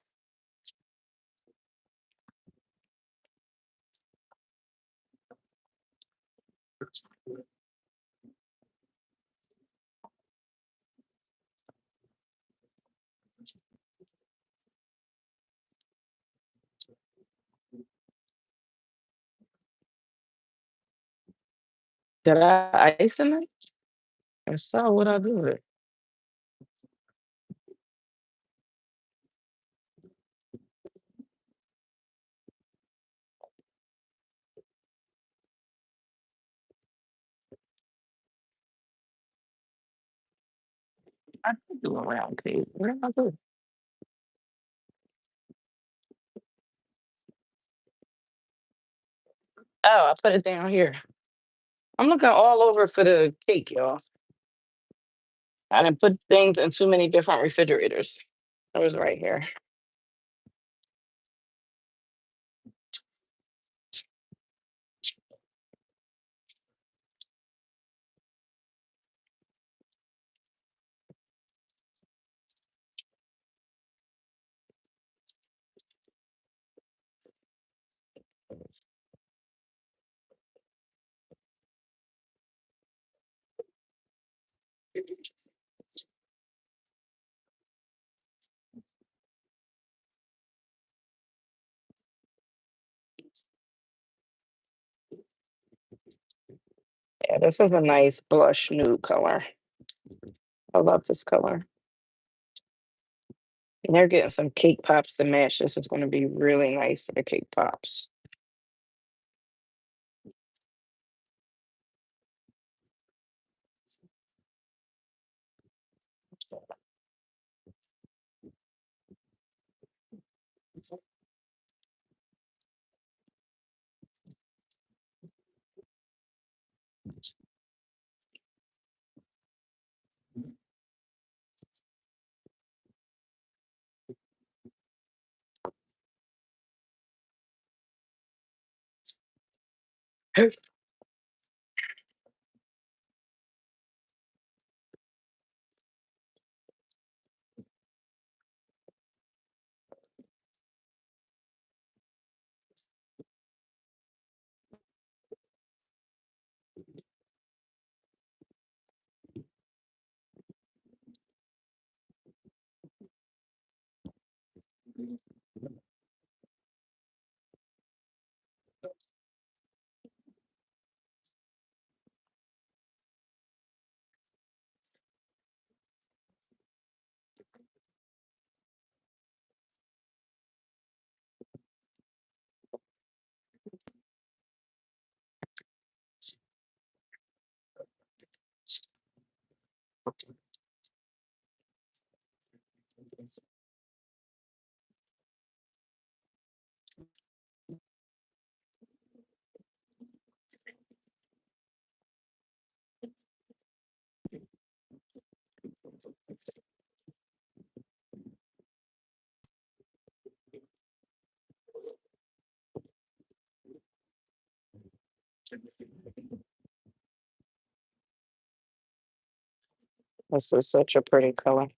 Did I ice in it? If so, what I do with it? I did do a round cake. What did I do? Oh, I put it down here. I'm looking all over for the cake, y'all. I didn't put things in too many different refrigerators. It was right here. Yeah, this is a nice blush nude color. I love this color. And they're getting some cake pops to match. This is going to be really nice for the cake pops. This is such a pretty color.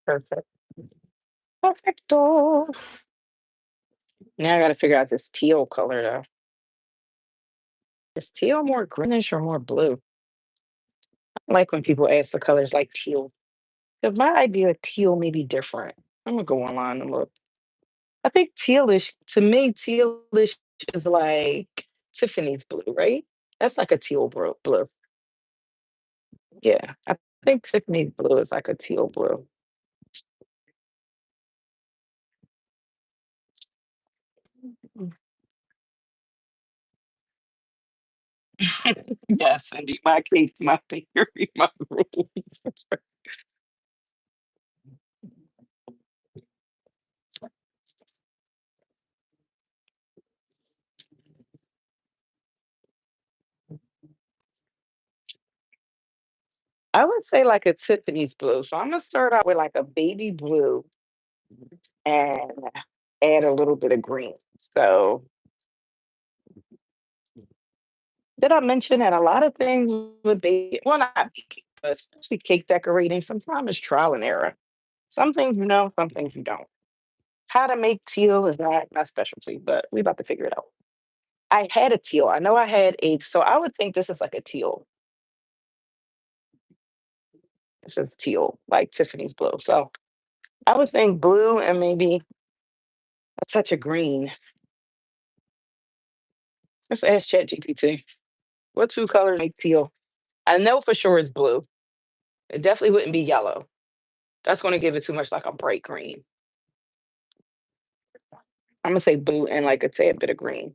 Perfect. Perfecto. Now I got to figure out this teal color though. Is teal more greenish or more blue? I like when people ask for colors like teal. Because my idea of teal may be different. I'm gonna go online and look. I think tealish, to me, tealish is like Tiffany's blue, right? That's like a blue. Yeah, I think Tiffany's blue is like a teal blue. Mm. Yes, indeed. My cake's my theory, my rules. I would say like a Tiffany's blue. So I'm gonna start out with like a baby blue and add a little bit of green. So did I mention that a lot of things with baking, well, not baking, but especially cake decorating, sometimes it's trial and error. Some things you know, some things you don't. How to make teal is not my specialty, but we about to figure it out. I had a teal. I know I had a, so I would think this is like a teal. It says teal, like Tiffany's blue. So I would think blue and maybe a touch of green. Let's ask ChatGPT. What two colors make teal? I know for sure it's blue. It definitely wouldn't be yellow. That's going to give it too much like a bright green. I'm gonna say blue and like a tad bit of green.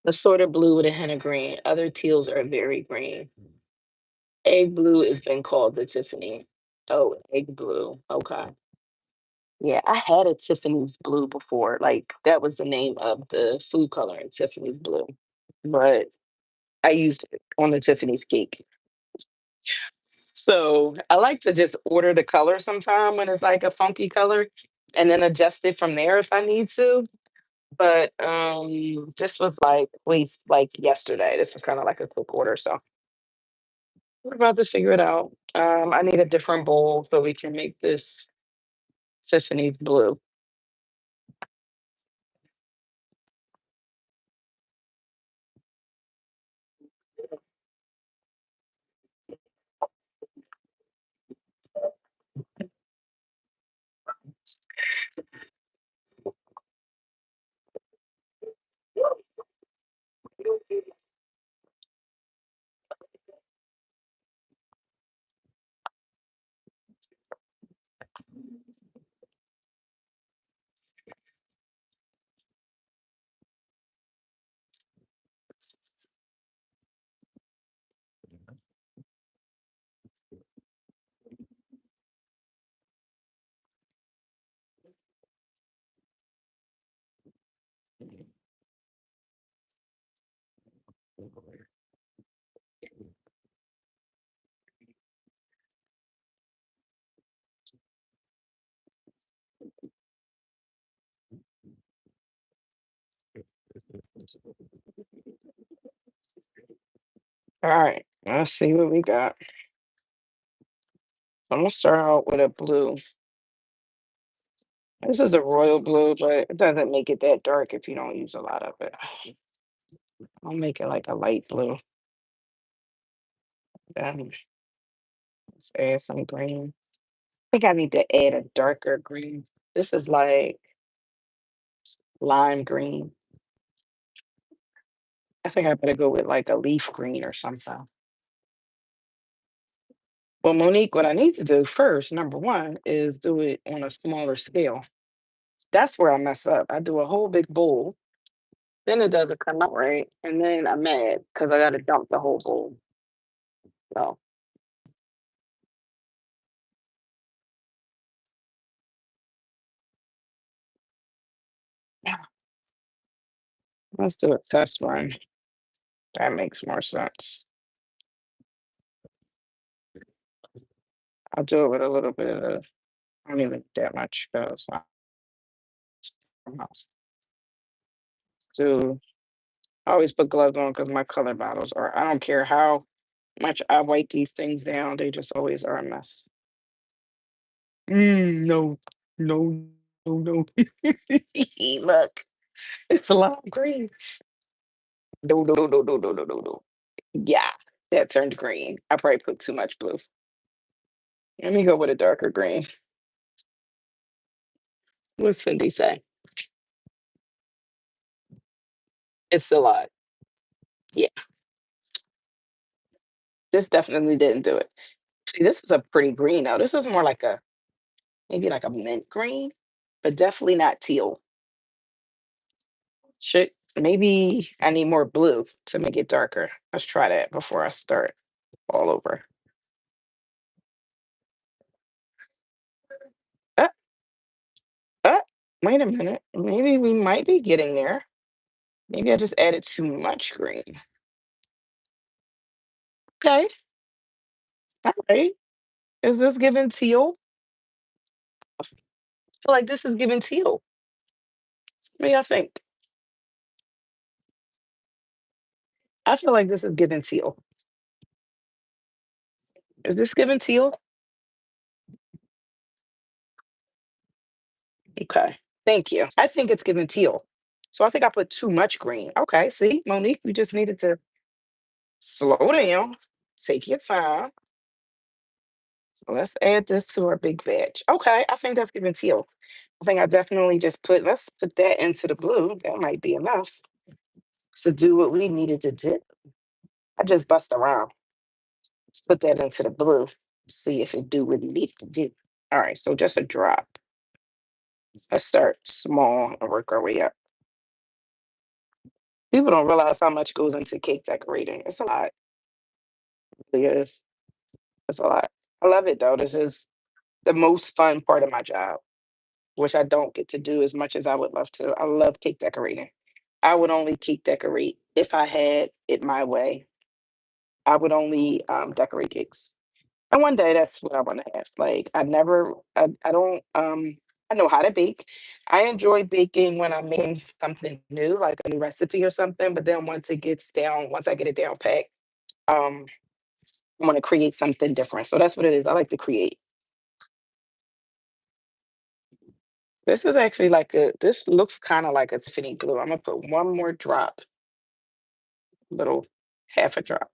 A sort of blue with a hint of green. Other teals are very green. Egg blue has been called the Tiffany. Oh, egg blue. Okay. Yeah, I had a Tiffany's blue before. Like that was the name of the food coloring, Tiffany's blue. But I used it on the Tiffany's cake. So I like to just order the color sometime when it's like a funky color and then adjust it from there if I need to. But this was like at least like yesterday. This was kind of like a quick order. So we're about to figure it out. I need a different bowl so we can make this Tiffany's blue. All right, let's see what we got. I'm gonna start out with a blue. This is a royal blue, but it doesn't make it that dark if you don't use a lot of it. I'll make it like a light blue. Then let's add some green. I think I need to add a darker green. This is like lime green. I think I better go with like a leaf green or something. Well, Monique, what I need to do first, number one, is do it on a smaller scale. That's where I mess up. I do a whole big bowl, then it doesn't come out right, and then I'm mad because I got to dump the whole bowl. So yeah, let's do a test run. That makes more sense. I'll do it with a little bit of, I don't even that much because I do. I always put gloves on because my color bottles are. I don't care how much I wipe these things down; they just always are a mess. No, no, no, no. Look, it's a lot of green. No, no, no, no, no, no, no, no, no. Yeah, that turned green. I probably put too much blue. Let me go with a darker green. What's Cindy say? It's a lot. Yeah, this definitely didn't do it. Actually, this is a pretty green though. This is more like a maybe like a mint green, but definitely not teal. Should maybe I need more blue to make it darker. Let's try that before I start all over. Uh, uh, wait a minute. Maybe we might be getting there. Maybe I just added too much green. Okay, all right. Is this giving teal? I feel like this is giving teal. What do y'all think? I feel like this is giving teal. Is this giving teal? Okay. Thank you. I think it's giving teal. So I think I put too much green. Okay. See, Monique, we just needed to slow down, take your time. So let's add this to our big batch. Okay. I think that's giving teal. I think I definitely just let's put that into the blue. That might be enough to do what we needed to do. I just bust around. Let's put that into the blue. See if it do what it needs to do. All right. So just a drop. Let's start small and work our way up. People don't realize how much goes into cake decorating. It's a lot. It really is. It's a lot. I love it though. This is the most fun part of my job, which I don't get to do as much as I would love to. I love cake decorating. I would only cake decorate if I had it my way. I would only decorate cakes. And one day that's what I want to have. Like I don't I know how to bake. I enjoy baking when I'm making something new, like a new recipe or something. But then once I get it down packed, um, I want to create something different. So that's what it is. I like to create. This is actually this looks kind of like a Tiffany blue. I'm gonna put one more drop, little half a drop.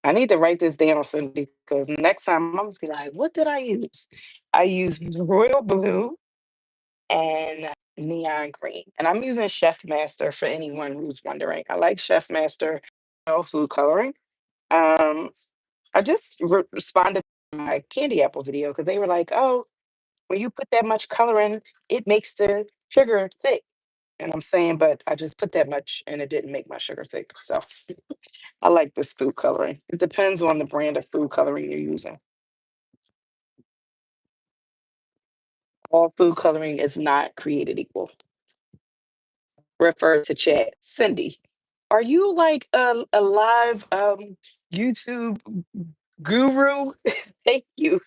I need to write this down, Cindy, because next time I'm gonna be like, what did I use? I used royal blue and neon green. And I'm using Chef Master for anyone who's wondering. I like Chef Master food coloring. Um, I just responded to my candy apple video because they were like, oh, when you put that much color in, it makes the sugar thick. And I'm saying, but I just put that much and it didn't make my sugar thick. So I like this food coloring. It depends on the brand of food coloring you're using. All food coloring is not created equal. Refer to chat. Cindy, are you like a live YouTube guru? Thank you.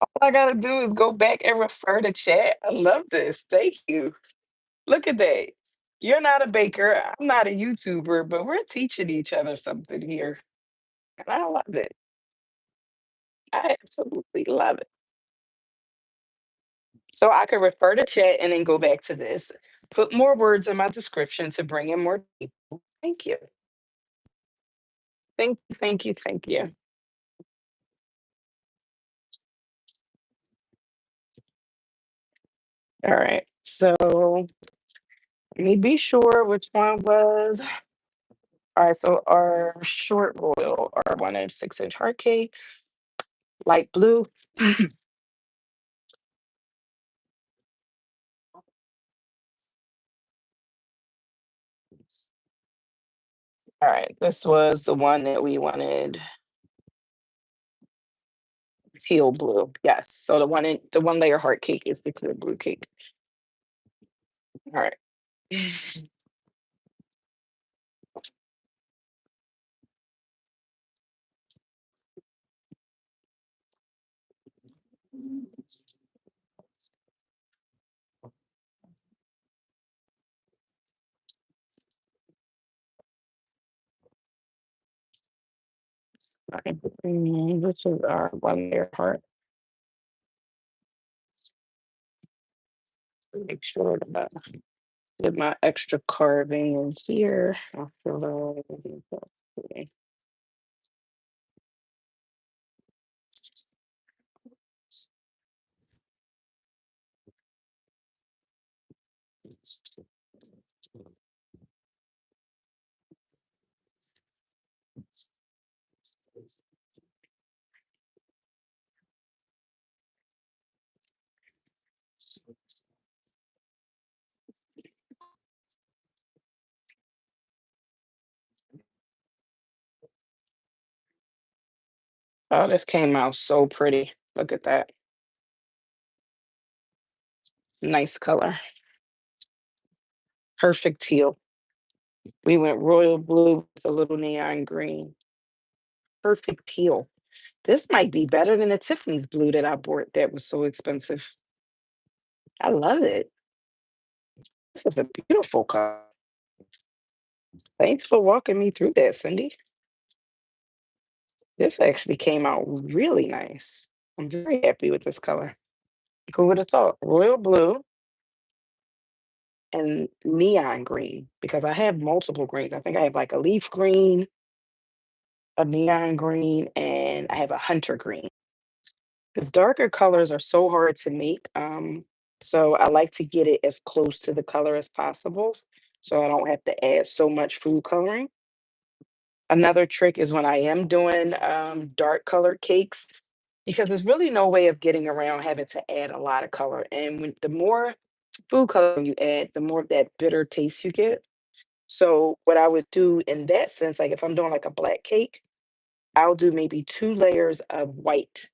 All I gotta do is go back and refer to chat. I love this. Thank you. Look at that. You're not a baker. I'm not a YouTuber, but we're teaching each other something here. And I love it. I absolutely love it. So I could refer to chat and then go back to this, put more words in my description to bring in more people. Thank you. Thank you. Thank you. Thank you. All right. So let me be sure which one was. All right. So our short royal, our 1 and 6 inch heart cake, light blue. All right. This was the one that we wanted teal blue. Yes. So the 1 layer heart cake is the teal blue cake. All right. All right. This is our 1 layer heart. Make sure that Did my extra carving in here. I'll fill that. Oh, this came out so pretty. Look at that. Nice color. Perfect teal. We went royal blue with a little neon green. Perfect teal. This might be better than the Tiffany's blue that I bought that was so expensive. I love it. This is a beautiful color. Thanks for walking me through that, Cindy. This actually came out really nice. I'm very happy with this color. Who would have thought? Royal blue and neon green because I have multiple greens. I think I have like a leaf green, a neon green, and I have a hunter green. Because darker colors are so hard to make. So I like to get it as close to the color as possible so I don't have to add so much food coloring. Another trick is when I am doing dark colored cakes, because there's really no way of getting around having to add a lot of color. And when the more food coloring you add, the more of that bitter taste you get. So what I would do in that sense, like if I'm doing like a black cake, I'll do maybe 2 layers of white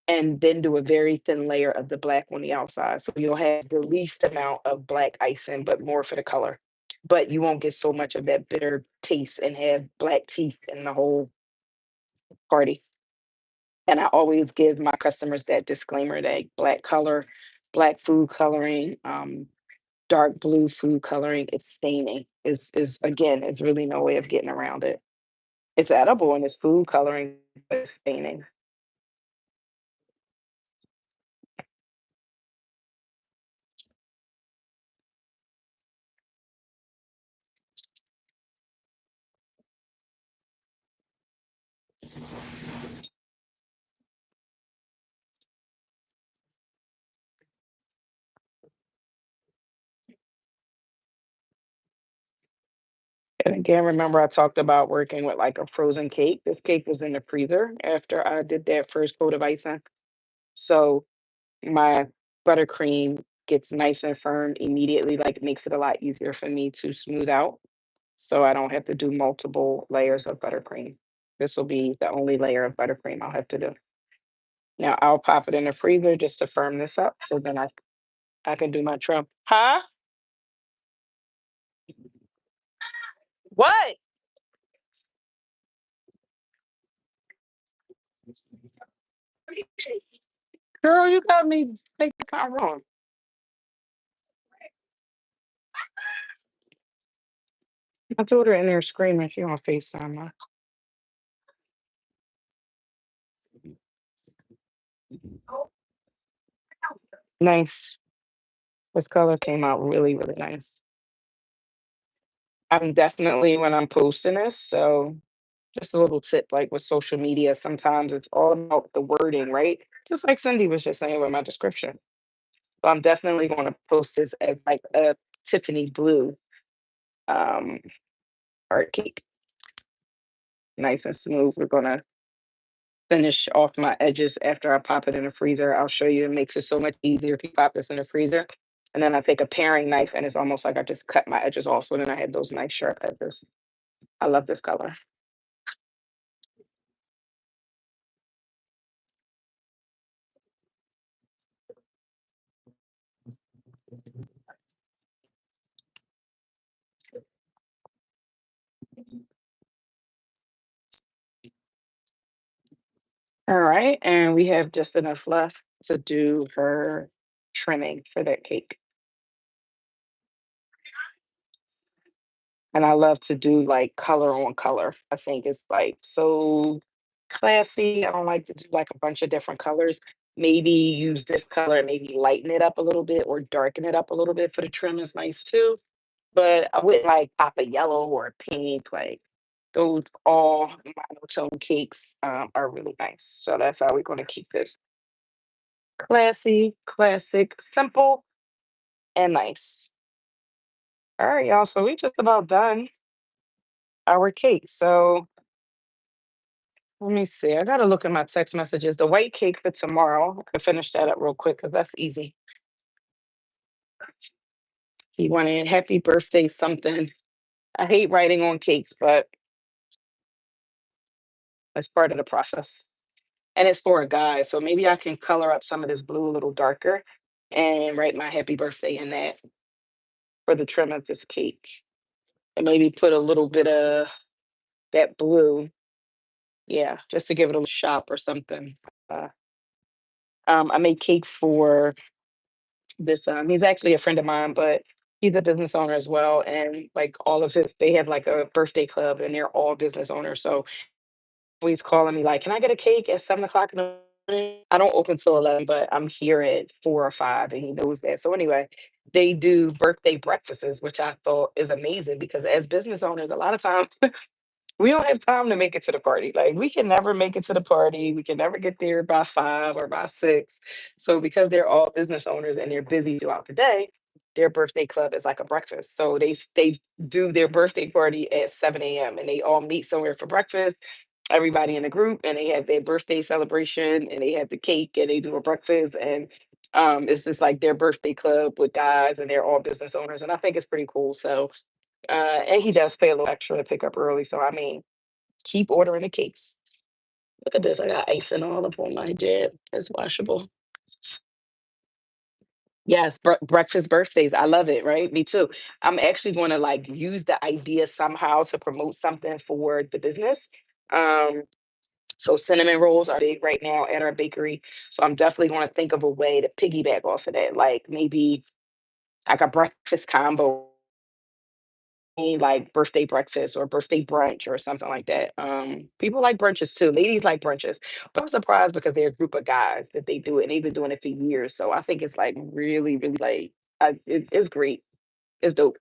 and then do a very thin layer of the black on the outside. So you'll have the least amount of black icing, but more for the color. But you won't get so much of that bitter taste and have black teeth in the whole party. And I always give my customers that disclaimer that black color, black food coloring, dark blue food coloring, it's staining. Is again, it's really no way of getting around it. It's edible and it's food coloring, but it's staining. And again, remember I talked about working with like a frozen cake. This cake was in the freezer after I did that first coat of icing. So my buttercream gets nice and firm immediately, like makes it a lot easier for me to smooth out. So I don't have to do multiple layers of buttercream. This will be the only layer of buttercream I'll have to do. Now I'll pop it in the freezer just to firm this up so then I can do my trim. Huh? What? Girl, you got me thinking I'm wrong. I told her in there screaming. She on FaceTime now. Nice. This color came out really, really nice. I'm definitely when I'm posting this, so just a little tip, like with social media, sometimes it's all about the wording, right? Just like Cindy was just saying with my description. So I'm definitely going to post this as like a Tiffany blue um art cake. Nice and smooth. We're gonna finish off my edges after I pop it in the freezer. I'll show you. It makes it so much easier if you pop this in the freezer. And then I take a paring knife and it's almost like I just cut my edges off. So then I have those nice sharp edges. I love this color. All right. And we have just enough left to do her trimming for that cake. And I love to do like color on color. I think it's like so classy. I don't like to do like a bunch of different colors. maybe use this color and maybe lighten it up a little bit or darken it up a little bit for the trim is nice too. But I wouldn't like pop a yellow or a pink. Like those all monotone cakes are really nice. So that's how we're going to keep this classy, classic, simple, and nice. All right, y'all. So we just about done our cake. So let me see. I gotta look at my text messages. The white cake for tomorrow. I can finish that up real quick because that's easy. He wanted happy birthday something. I hate writing on cakes, but that's part of the process. And it's for a guy, so maybe I can color up some of this blue a little darker and write my happy birthday in that for the trim of this cake. And maybe put a little bit of that blue. Yeah, just to give it a little shop or something. Uh, I make cakes for this. He's actually a friend of mine, but he's a business owner as well. And like all of his, they have like a birthday club, and they're all business owners. So always calling me like, "Can I get a cake at 7 o'clock in the morning?" I don't open till 11, but I'm here at 4 or 5, and he knows that. So anyway, they do birthday breakfasts, which I thought is amazing because as business owners, a lot of times we don't have time to make it to the party. Like we can never make it to the party. We can never get there by 5 or by 6. So because they're all business owners and they're busy throughout the day, their birthday club is like a breakfast. So they do their birthday party at 7 a.m. and they all meet somewhere for breakfast. Everybody in the group and they have their birthday celebration and they have the cake and they do a breakfast and it's just like their birthday club with guys and they're all business owners and I think it's pretty cool. So and he does pay a little extra to pick up early. So I mean, keep ordering the cakes. Look at this. I got icing all up on my jib. It's washable. Yes, breakfast birthdays. I love it, right? Me too. I'm actually going to like use the idea somehow to promote something for the business. Um, so cinnamon rolls are big right now at our bakery. So I'm definitely going to think of a way to piggyback off of that. Like maybe like a breakfast combo like birthday breakfast or birthday brunch or something like that. People like brunches too. Ladies like brunches, but I'm surprised because they're a group of guys that they do it. And they've been doing it for years, so I think it's like really, really like it's great. It's dope.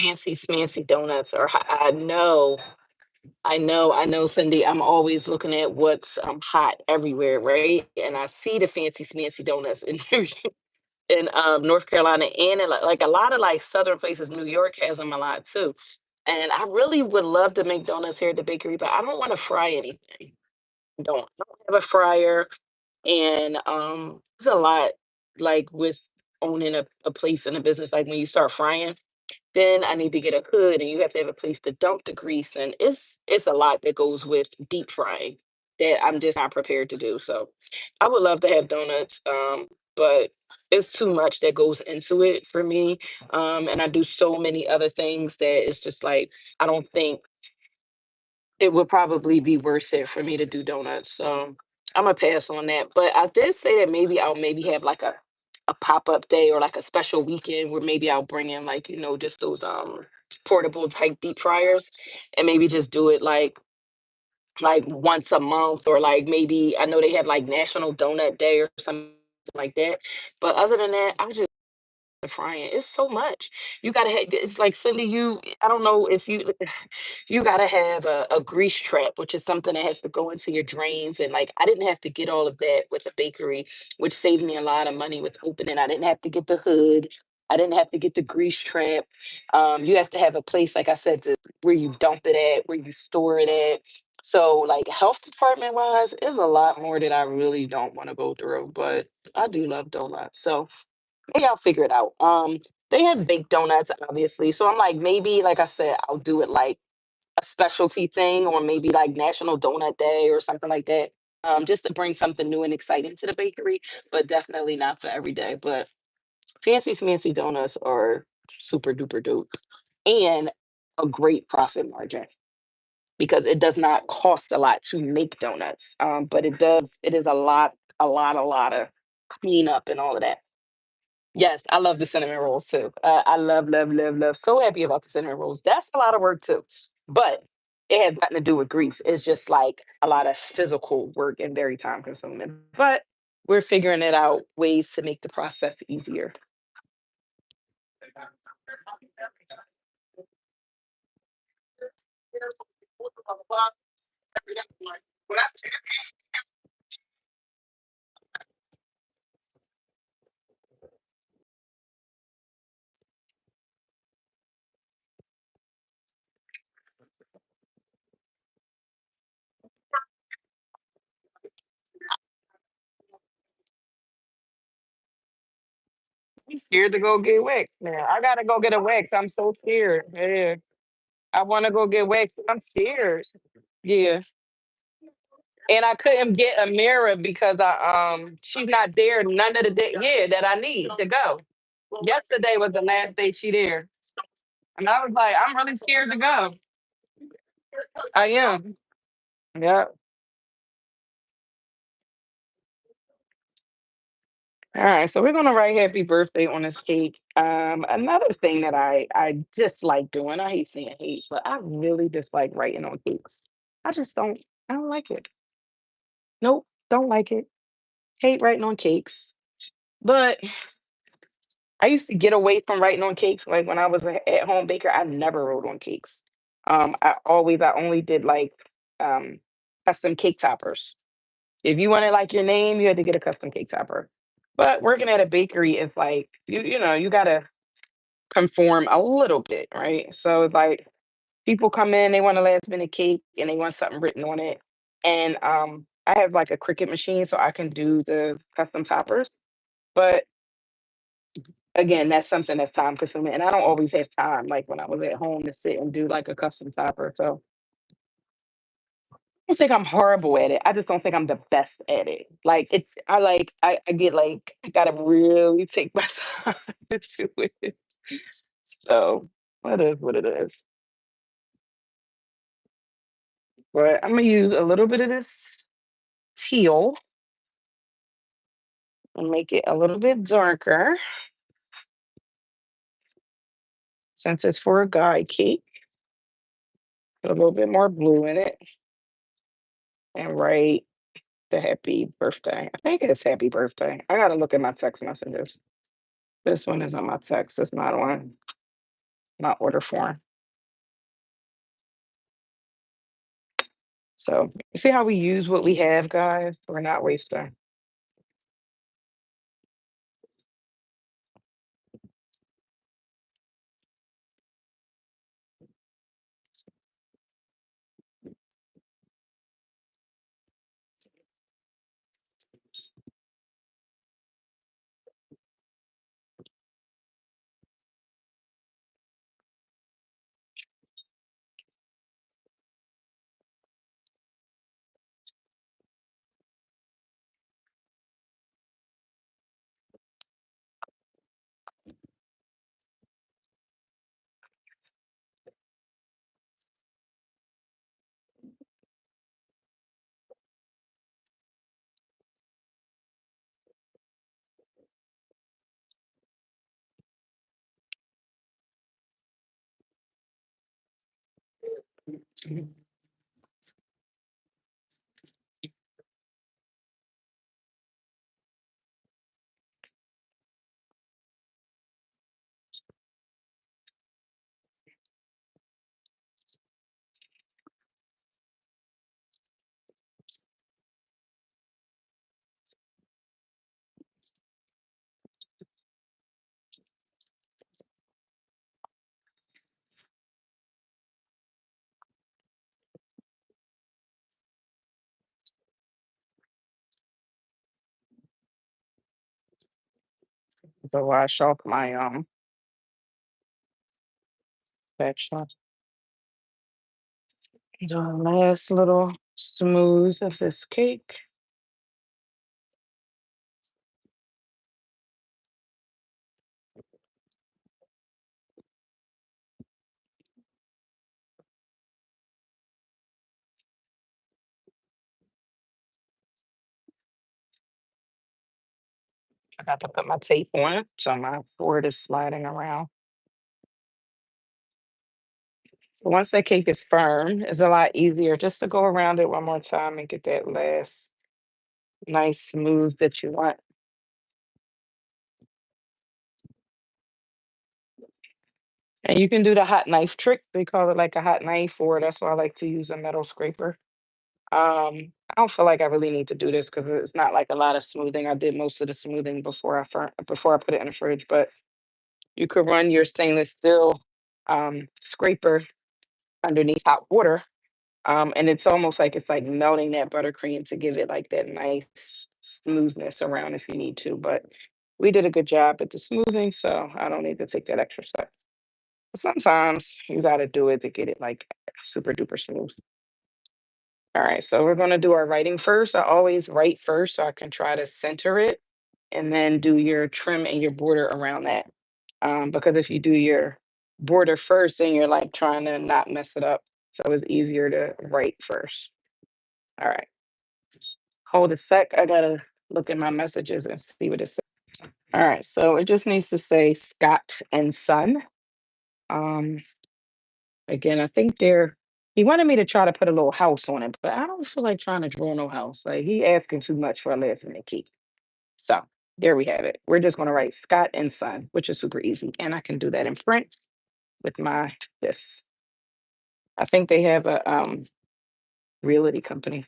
Fancy smancy donuts are I know, Cindy. I'm always looking at what's hot everywhere, right? And I see the fancy smancy donuts in in North Carolina and in like a lot of like southern places. New York has them a lot too. And I really would love to make donuts here at the bakery, but I don't want to fry anything. I don't have a fryer, and it's a lot like with owning a place in a business, like when you start frying, then I need to get a hood, and you have to have a place to dump the grease, and it's a lot that goes with deep frying that I'm just not prepared to do. So I would love to have donuts, but it's too much that goes into it for me. And I do so many other things that it's just like I don't think it would probably be worth it for me to do donuts. So I'm gonna pass on that. But I did say that maybe I'll maybe have like a pop-up day or like a special weekend where maybe I'll bring in like, just those portable type deep fryers, and maybe just do it like once a month, or like maybe I know they have like National Donut Day or something like that. But other than that, I just frying. It's so much. You gotta have. It's like Cindy. I don't know if you. You gotta have a grease trap, which is something that has to go into your drains. And like, I didn't have to get all of that with the bakery, which saved me a lot of money with opening. I didn't have to get the hood. I didn't have to get the grease trap. You have to have a place, like I said, where you dump it at, where you store it at. So, like, health department wise, is a lot more that I really don't want to go through. But I do love donuts. So maybe I'll figure it out. They have baked donuts, obviously. So I'm like, maybe, like I said, I'll do it like a specialty thing, or maybe like National Donut Day or something like that. Just to bring something new and exciting to the bakery, but definitely not for every day. But fancy smancy donuts are super duper dope, and a great profit margin because it does not cost a lot to make donuts. But it is a lot of cleanup and all of that. Yes, I love the cinnamon rolls too. I love, love, love, love. So happy about the cinnamon rolls. That's a lot of work too, but it has nothing to do with grease. It's just like a lot of physical work and very time consuming. But we're figuring it out ways to make the process easier. I'm scared to go get waxed, man. I gotta go get a wax. I'm so scared. Yeah. I want to go get waxed. I'm scared. Yeah. And I couldn't get a mirror because she's not there none of the day, yeah, that I need to go. Yesterday was the last day she there. And I was like, I'm really scared to go. I am. Yeah. All right. So we're gonna write happy birthday on this cake. Another thing that I dislike doing, I hate saying hate, but I really dislike writing on cakes. I just I don't like it. Nope, don't like it. Hate writing on cakes. But I used to get away from writing on cakes. Like when I was a at home baker, I never wrote on cakes. I only did like um custom cake toppers. If you wanted like your name, you had to get a custom cake topper. But working at a bakery is like you gotta conform a little bit, right? So it's like people come in, they want a last minute cake and they want something written on it. And I have like a Cricut machine so I can do the custom toppers. But again, that's something that's time consuming. And I don't always have time, like when I was at home, to sit and do like a custom topper. So don't think I'm horrible at it. I just don't think I'm the best at it. Like I get like I gotta really take my time to do it. So it is what it is. But I'm gonna use a little bit of this teal and make it a little bit darker since it's for a guy cake. Put a little bit more blue in it and write the happy birthday. I think it's happy birthday. I gotta look at my text messages. This one is on my text. It's not on my order form. So you see how we use what we have, guys? We're not wasting. To wash off my spatula. The last little smooth of this cake. I got to put my tape on it, so my board is sliding around. So once that cake is firm, it's a lot easier just to go around it one more time and get that last nice smooth that you want. And you can do the hot knife trick. They call it like a hot knife, or that's why I like to use a metal scraper. I don't feel like I really need to do this because it's not like a lot of smoothing. I did most of the smoothing before I put it in the fridge, but you could run your stainless steel scraper underneath hot water. And it's almost like it's like melting that buttercream to give it like that nice smoothness around if you need to. But we did a good job at the smoothing, so I don't need to take that extra step. Sometimes you got to do it to get it like super duper smooth. All right, so we're going to do our writing first. I always write first so I can try to center it and then do your trim and your border around that. Because if you do your border first, then you're like trying to not mess it up. So it's easier to write first. All right, hold a sec. I got to look at my messages and see what it says. All right, so it just needs to say Scott and Son. Um, Again, I think he wanted me to try to put a little house on it, but I don't feel like trying to draw no house. Like he asking too much for a last minute key. So there we have it. We're just gonna write Scott and Son, which is super easy. And I can do that in print with my this. I think they have a realty company.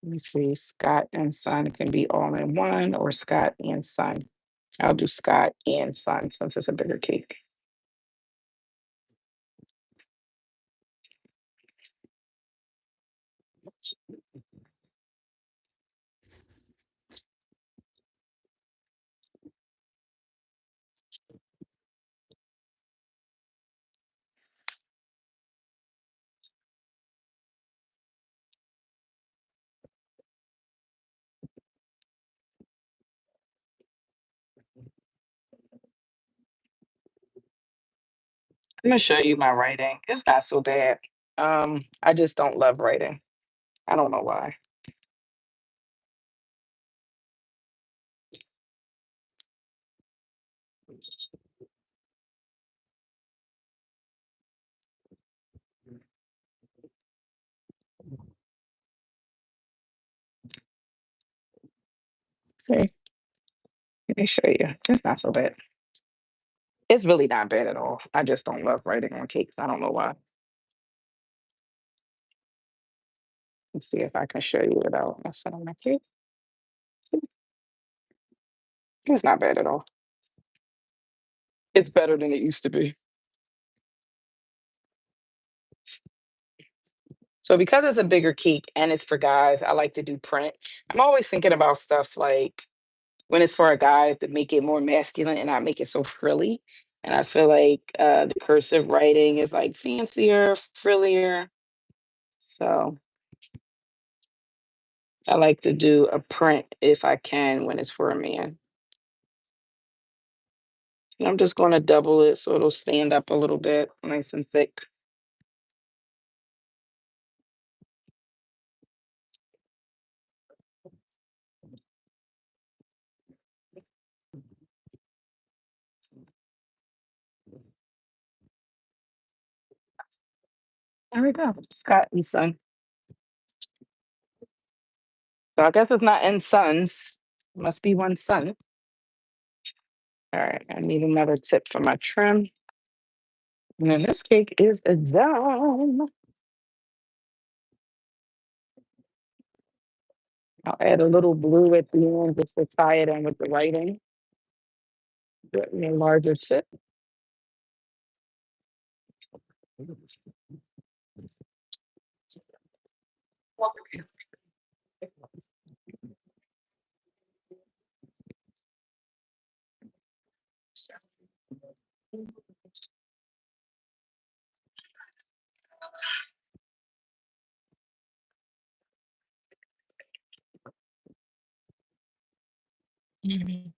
Let me see, Scott and Son. It can be all in one or Scott and Son. I'll do Scott and Son since it's a bigger cake. I'm gonna show you my writing. It's not so bad. I just don't love writing. I don't know why. See, let me show you. It's not so bad. It's really not bad at all. I just don't love writing on cakes. I don't know why. Let's see if I can show you without messing on my cake. See, it's not bad at all. It's better than it used to be. So because it's a bigger cake and it's for guys, I like to do print. I'm always thinking about stuff like when it's for a guy to make it more masculine and not make it so frilly. And I feel like the cursive writing is like fancier, frillier. So I like to do a print if I can when it's for a man. And I'm just going to double it so it'll stand up a little bit, nice and thick. There we go. Scott and Son. So I guess it's not in sons. Must be one son. All right. I need another tip for my trim. And then this cake is done. I'll add a little blue at the end just to tie it in with the writing. Get me a larger tip. Mhm.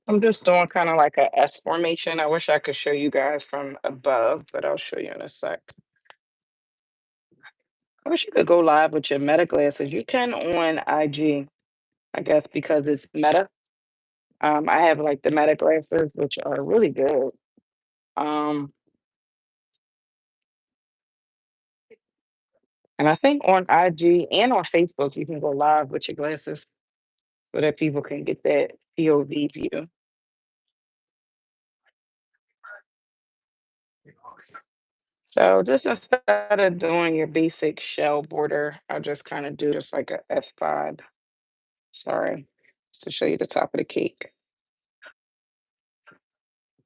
I'm just doing kind of like a S formation. I wish I could show you guys from above, but I'll show you in a sec. I wish you could go live with your Meta glasses. You can on IG, I guess, because it's Meta. I have like the Meta glasses, which are really good. Um, and I think on IG and on Facebook, you can go live with your glasses so that people can get that POV view. So just instead of doing your basic shell border, I'll just kind of do just like a S5. Sorry, just to show you the top of the cake.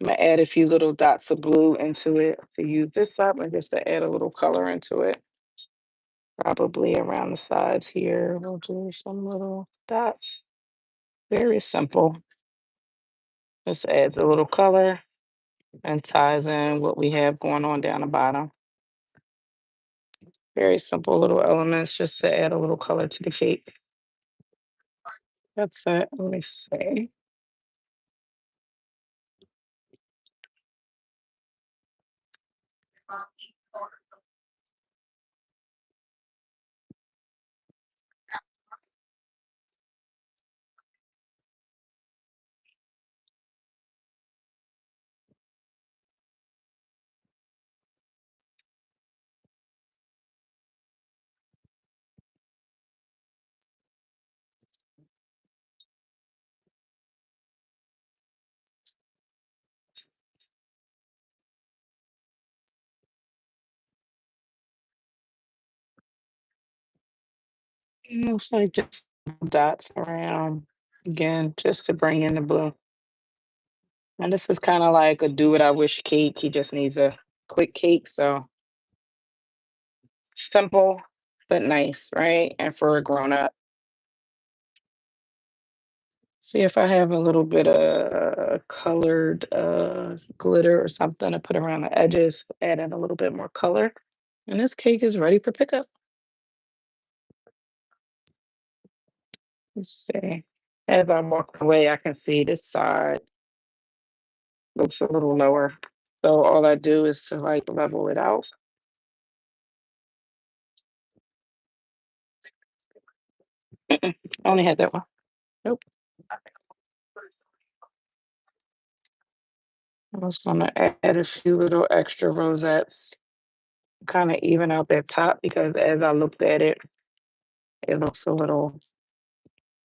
I'm gonna add a few little dots of blue into it to use this up and just to add a little color into it. Probably around the sides here, we'll do some little dots. Very simple. This adds a little color and ties in what we have going on down the bottom. Very simple little elements just to add a little color to the cake. That's it. Let me see. Looks like just dots around again, just to bring in the blue. And this is kind of like a do what I wish cake. He just needs a quick cake. So simple, but nice, right? And for a grown up. See if I have a little bit of colored glitter or something to put around the edges, add in a little bit more color. And this cake is ready for pickup. Let's see. As I walk away, I can see this side looks a little lower. So all I do is to like level it out. I only had that one. Nope. I was gonna add a few little extra rosettes, kind of even out that top because as I looked at it, It looks a little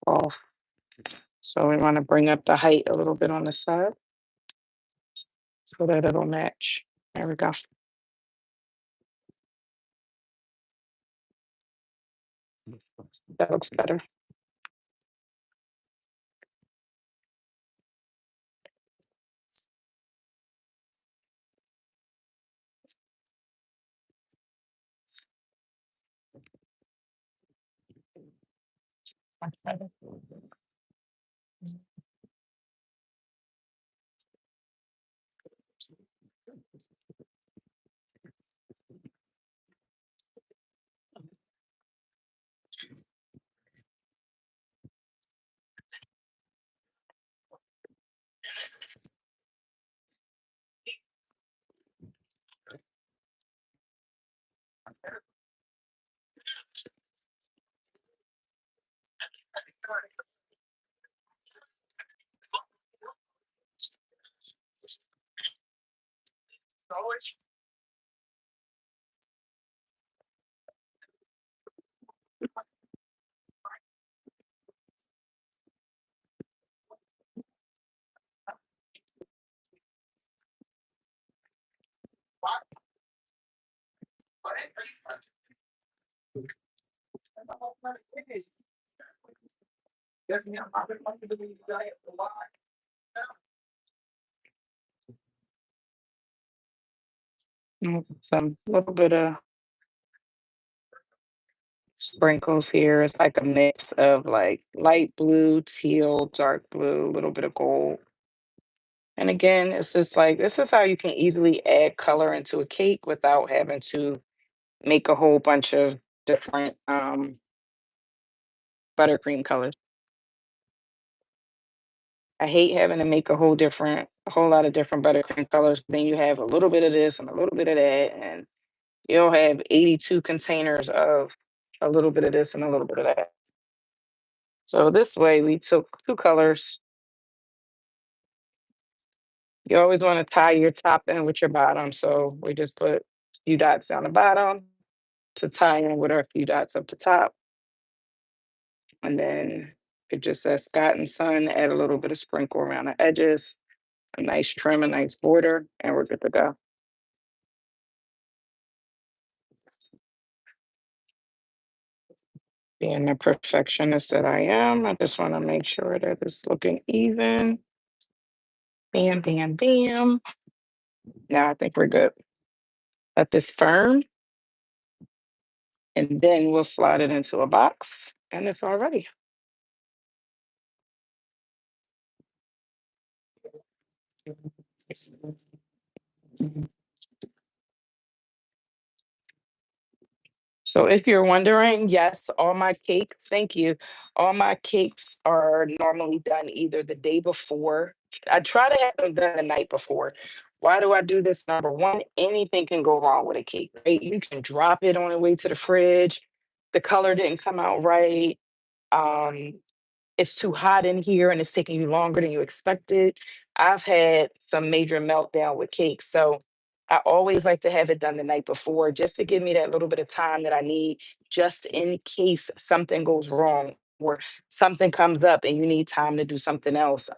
off. So we want to bring up the height a little bit on the side so that it'll match. There we go. That looks better. Much better. Some little bit of sprinkles here. It's like a mix of like light blue, teal, dark blue, a little bit of gold. And again, it's just like this is how you can easily add color into a cake without having to make a whole bunch of different buttercream colors. I hate having to make a whole lot of different buttercream colors. Then you have a little bit of this and a little bit of that, and you'll have 82 containers of a little bit of this and a little bit of that. So this way we took two colors. You always want to tie your top in with your bottom. So we just put a few dots down the bottom to tie in with our few dots up the top. And then it just says Scott and Son, add a little bit of sprinkle around the edges, a nice trim, a nice border, and we're good to go. Being the perfectionist that I am, I just want to make sure that it's looking even. Bam, bam, bam. Now I think we're good. Let this firm, and then we'll slide it into a box, and it's all ready. So if you're wondering, yes, all my cakes, thank you. All my cakes are normally done either the day before. I try to have them done the night before. Why do I do this? Number one, anything can go wrong with a cake, right? You can drop it on the way to the fridge. The color didn't come out right. Um, it's too hot in here and it's taking you longer than you expected. I've had some major meltdown with cakes. So I always like to have it done the night before just to give me that little bit of time that I need just in case something goes wrong or something comes up and you need time to do something else.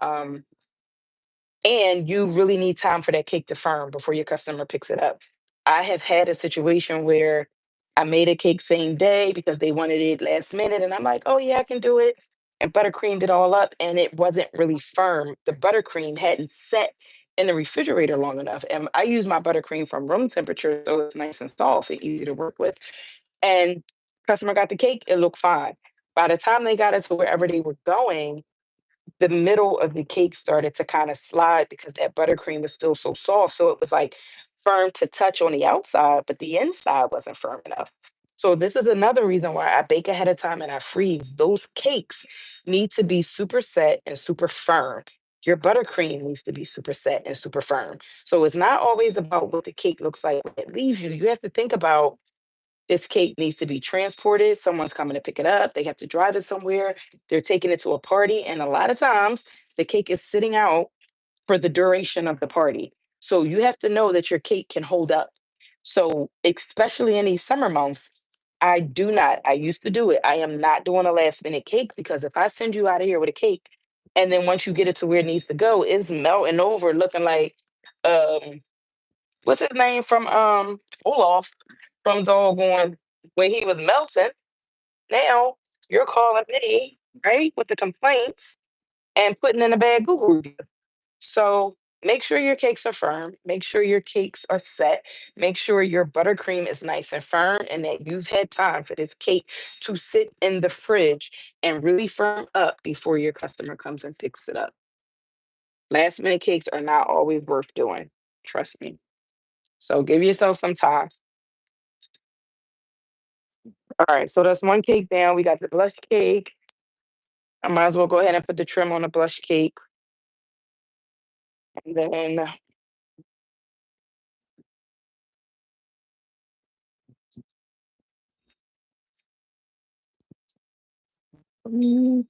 And you really need time for that cake to firm before your customer picks it up. I have had a situation where I made a cake same day because they wanted it last minute, and I'm like, "Oh yeah, I can do it." And buttercreamed it all up, and it wasn't really firm. The buttercream hadn't set in the refrigerator long enough, and I use my buttercream from room temperature, so it's nice and soft and easy to work with. And customer got the cake, it looked fine. By the time they got it to wherever they were going, the middle of the cake started to kind of slide because that buttercream was still so soft. So it was like firm to touch on the outside, but the inside wasn't firm enough. So this is another reason why I bake ahead of time and I freeze. Those cakes need to be super set and super firm. Your buttercream needs to be super set and super firm. So it's not always about what the cake looks like when it leaves you. You have to think about this cake needs to be transported. Someone's coming to pick it up. They have to drive it somewhere. They're taking it to a party. And a lot of times the cake is sitting out for the duration of the party. So you have to know that your cake can hold up. So, especially in these summer months, I do not. I used to do it. I am not doing a last minute cake because if I send you out of here with a cake and then once you get it to where it needs to go, it's melting over looking like um what's his name from Olaf from doggone when he was melting. Now you're calling me, right, with the complaints and putting in a bad Google review. So make sure your cakes are firm. Make sure your cakes are set. Make sure your buttercream is nice and firm and that you've had time for this cake to sit in the fridge and really firm up before your customer comes and picks it up. Last minute cakes are not always worth doing. Trust me. So give yourself some time. All right. So that's one cake down. We got the blush cake. I might as well go ahead and put the trim on the blush cake. And then mm,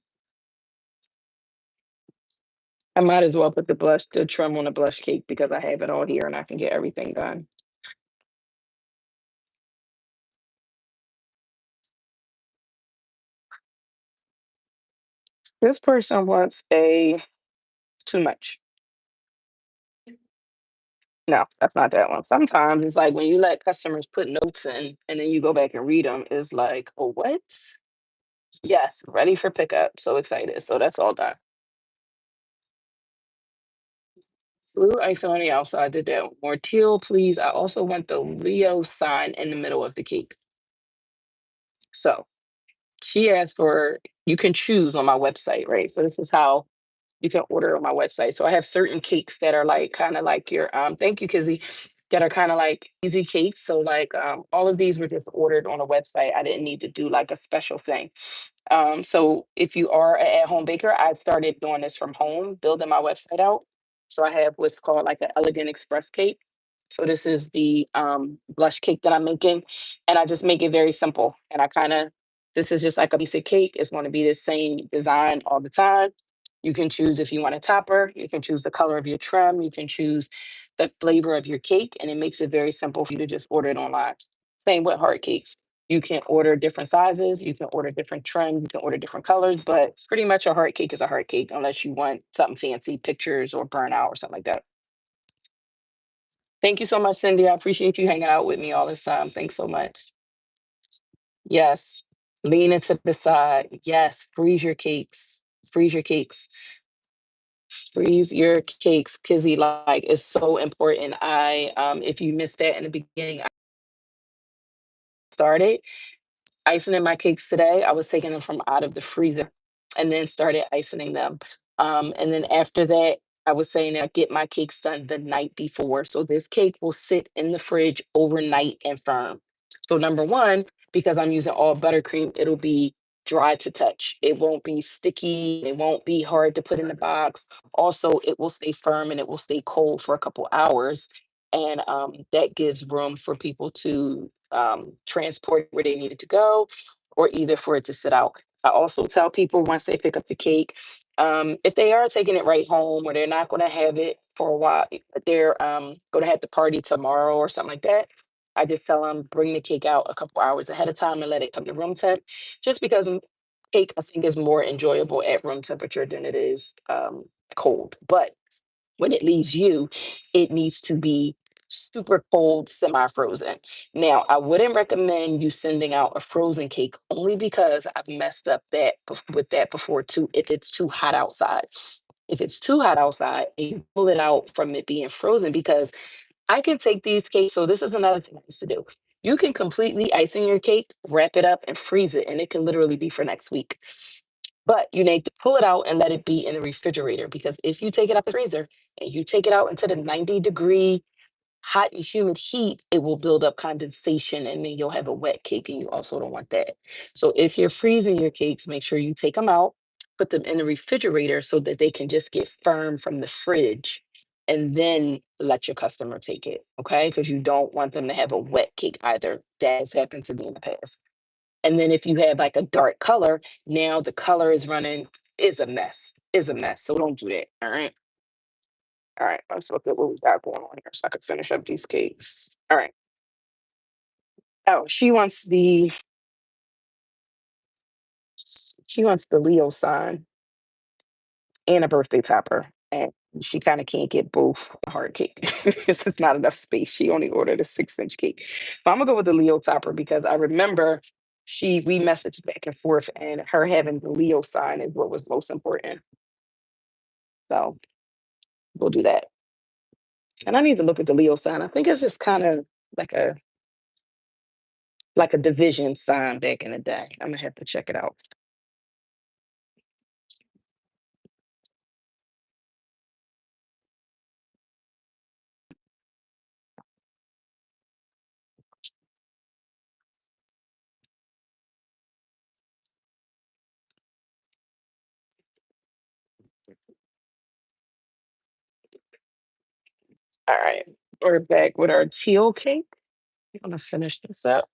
I might as well put the trim on the blush cake because I have it all here and I can get everything done. This person wants a too much. No, that's not that one. Sometimes it's like when you let customers put notes in and then you go back and read them, it's like, oh, what? Yes, ready for pickup. So excited. So that's all done. Blue icing on the outside, did that. More teal, please. I also want the Leo sign in the middle of the cake. So she asked for, you can choose on my website, right? So this is how you can order on my website. So I have certain cakes that are like kind of like your thank you, Kizzy, that are kind of like easy cakes. So like all of these were just ordered on a website. I didn't need to do like a special thing. So if you are an at-home baker, I started doing this from home, building my website out. So I have what's called like an elegant express cake. So this is the blush cake that I'm making, and I just make it very simple. And I kind of this is just like a basic cake. It's going to be the same design all the time. You can choose if you want a topper. You can choose the color of your trim. You can choose the flavor of your cake, and it makes it very simple for you to just order it online. Same with hard cakes. You can order different sizes, you can order different trim, you can order different colors, but pretty much a heart cake is a heart cake unless you want something fancy, pictures or burnout or something like that. Thank you so much, Cindy. I appreciate you hanging out with me all this time. Thanks so much. Yes. Lean into the side. Yes. Freeze your cakes. Freeze your cakes. Freeze your cakes. Kizzy, like, is so important. If you missed that in the beginning, I started icing in my cakes today. I was taking them from out of the freezer and then started icing them. And then after that, I was saying that I get my cakes done the night before. So this cake will sit in the fridge overnight and firm. So number one, because I'm using all buttercream, it'll be dry to touch. It won't be sticky. It won't be hard to put in the box. Also, it will stay firm and it will stay cold for a couple hours. And that gives room for people to transport where they needed to go, or either for it to sit out. I also tell people once they pick up the cake, if they are taking it right home or they're not going to have it for a while, they're going to have the party tomorrow or something like that. I just tell them bring the cake out a couple hours ahead of time and let it come to room temp, just because cake I think is more enjoyable at room temperature than it is cold. But when it leaves you, it needs to be super cold, semi-frozen. Now, I wouldn't recommend you sending out a frozen cake only because I've messed up with that before too. If it's too hot outside, if it's too hot outside, and you pull it out from it being frozen, because I can take these cakes. So this is another thing I used to do. You can completely ice in your cake, wrap it up, and freeze it, and it can literally be for next week. But you need to pull it out and let it be in the refrigerator, because if you take it out the freezer and you take it out into the 90-degree hot and humid heat, it will build up condensation and then you'll have a wet cake and you also don't want that. So if you're freezing your cakes, make sure you take them out, put them in the refrigerator so that they can just get firm from the fridge and then let your customer take it. Okay. Because you don't want them to have a wet cake either. That has happened to me in the past. And then if you have like a dark color, now the color is running is a mess. Is a mess. So don't do that. All right. All right. Let's look at what we got going on here so I could finish up these cakes. All right. Oh, she wants the She wants the Leo sign and a birthday topper, and she kind of can't get both a heart cake because it's not enough space. She only ordered a 6-inch cake. But I'm gonna go with the Leo topper because I remember we messaged back and forth, and her having the Leo sign is what was most important. So we'll do that. And I need to look at the Leo sign. I think it's just kind of like a division sign back in the day. I'm gonna have to check it out. All right, we're back with our teal cake. I'm gonna finish this up.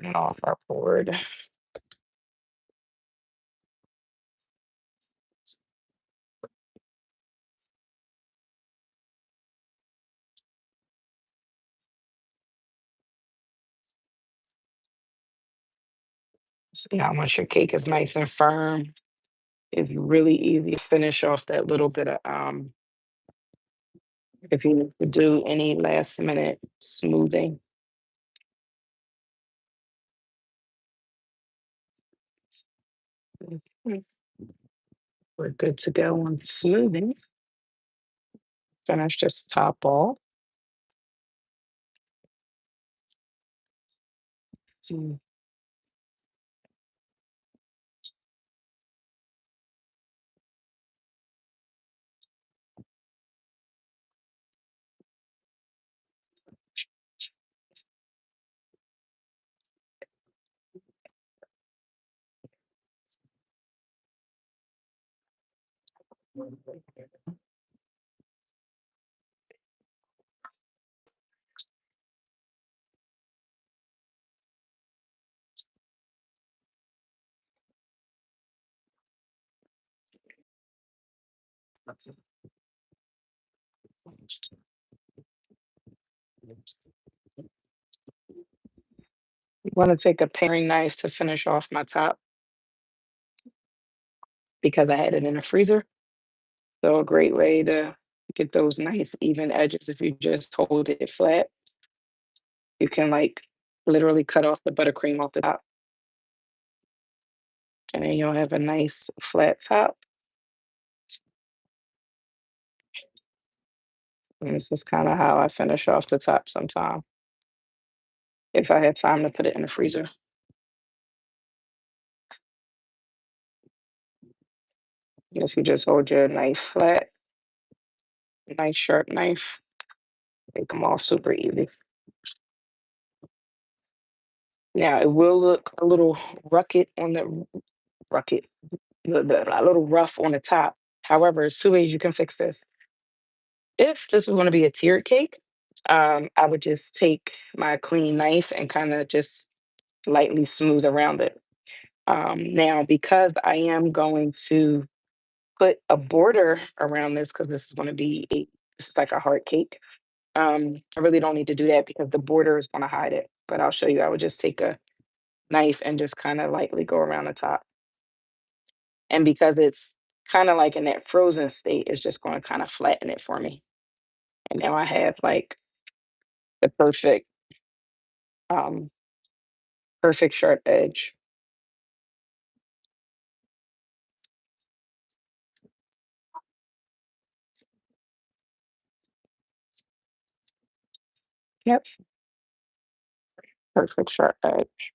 And off our board. See how much your cake is nice and firm. It's really easy to finish off that little bit of if you need to do any last minute smoothing. Mhm. We're good to go on the smoothing. Finish this top off. Mm. You want to take a paring knife to finish off my top because I had it in the freezer. So a great way to get those nice even edges if you just hold it flat. You can like literally cut off the buttercream off the top, and then you'll have a nice flat top. And this is kind of how I finish off the top sometime if I have time to put it in the freezer. If you just hold your knife flat, nice sharp knife, they come off super easy. Now it will look a little rucket, a little rough on the top. However, there's two ways you can fix this. If this was going to be a tiered cake, I would just take my clean knife and kind of just lightly smooth around it. Now, because I am going to put a border around this, because this is like a heart cake. I really don't need to do that because the border is going to hide it. But I'll show you. I would just take a knife and just kind of lightly go around the top. And because it's kind of like in that frozen state, it's just going to kind of flatten it for me. And now I have like the um, perfect sharp edge. Yep, perfect sharp edge.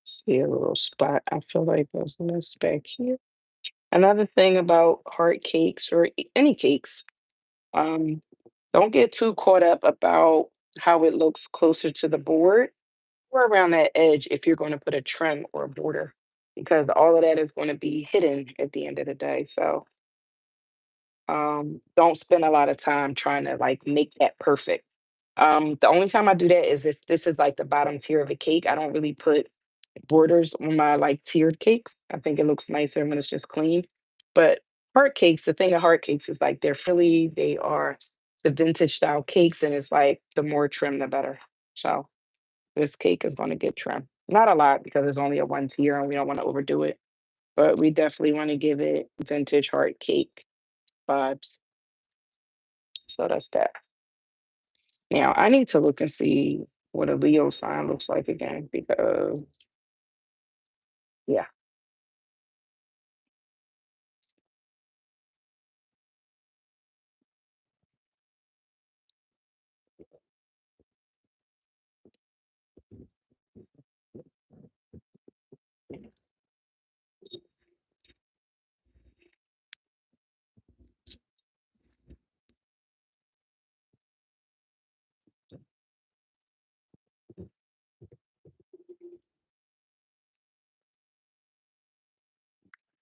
See a little spot. I feel like there's a little back here. Another thing about heart cakes or any cakes, um, don't get too caught up about how it looks closer to the board or around that edge if you're going to put a trim or a border, because all of that is going to be hidden at the end of the day. So Don't spend a lot of time trying to like make that perfect. The only time I do that is if this is like the bottom tier of a cake. I don't really put borders on my like tiered cakes. I think it looks nicer when it's just clean. But heart cakes, the thing of heart cakes is like they're Philly, they are the vintage style cakes, and it's like the more trim the better. So this cake is going to get trim. Not a lot because it's only a one tier and we don't want to overdo it. But we definitely want to give it vintage heart cake vibes. So that's that. Now I need to look and see what a Leo sign looks like again because yeah,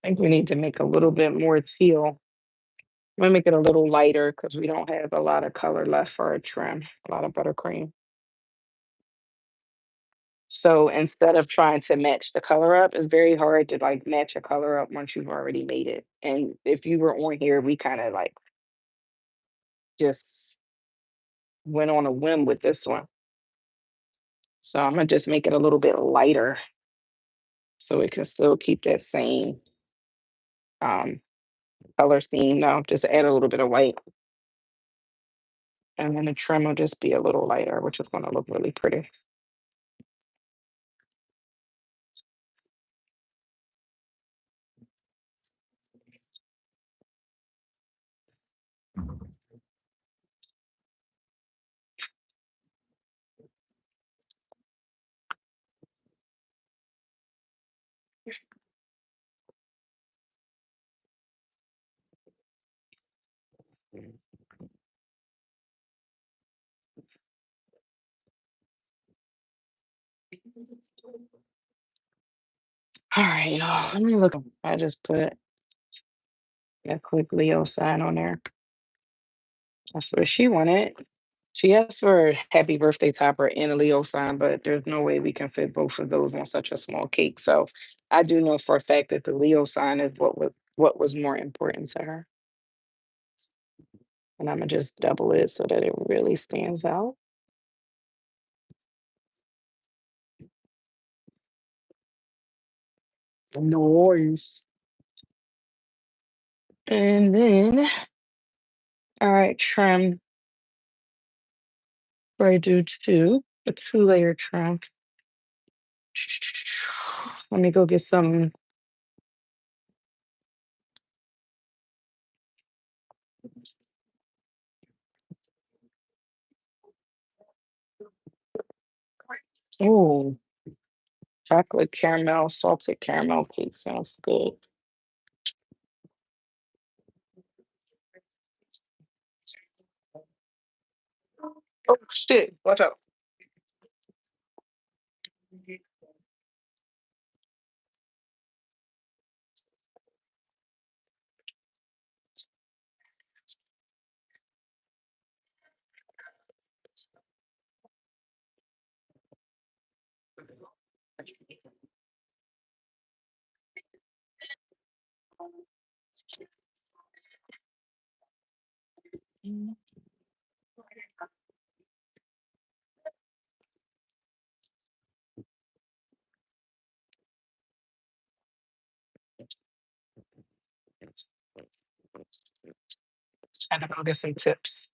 I think we need to make a little bit more teal. I'm gonna make it a little lighter because we don't have a lot of color left for our trim, a lot of buttercream. So instead of trying to match the color up, it's very hard to like match a color up once you've already made it. And if you were on here, we kind of like just went on a whim with this one. So I'm gonna just make it a little bit lighter so it can still keep that same um color theme. Now just add a little bit of white and then the trim will just be a little lighter, which is gonna look really pretty. All right, y'all. Let me look. I just put a quick Leo sign on there. That's what she wanted. She asked for a happy birthday topper and a Leo sign, but there's no way we can fit both of those on such a small cake. So I do know for a fact that the Leo sign is what was more important to her. And I'm gonna just double it so that it really stands out. Noise. And then, all right, trim. Where I do two, a two-layer trim. Let me go get some. Oh, chocolate caramel, salted caramel cake sounds good. Oh shit! Watch out. Had to go get some tips.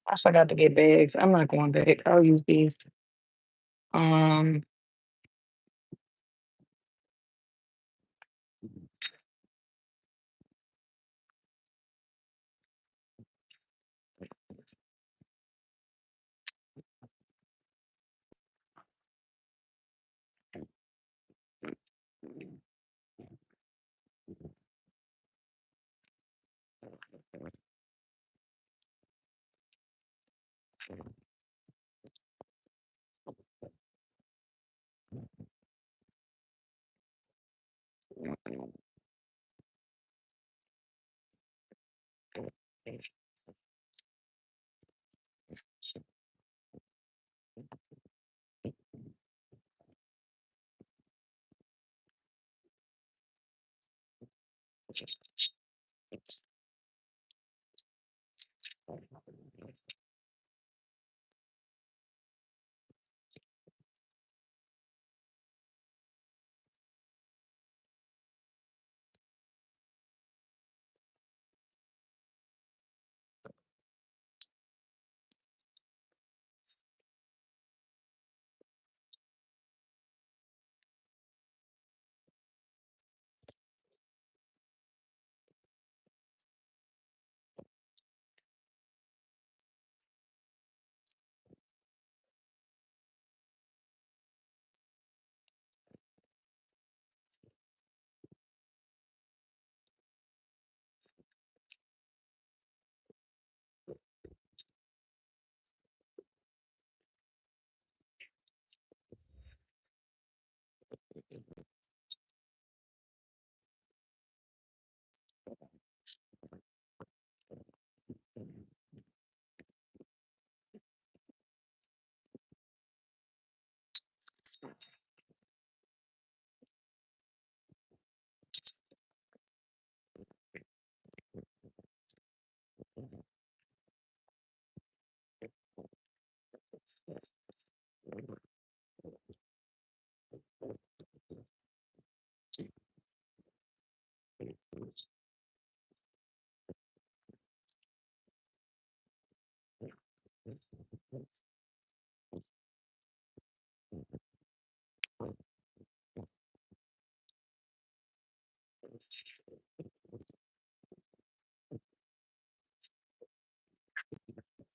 I forgot to get bags. I'm not going back. I'll use these. Um,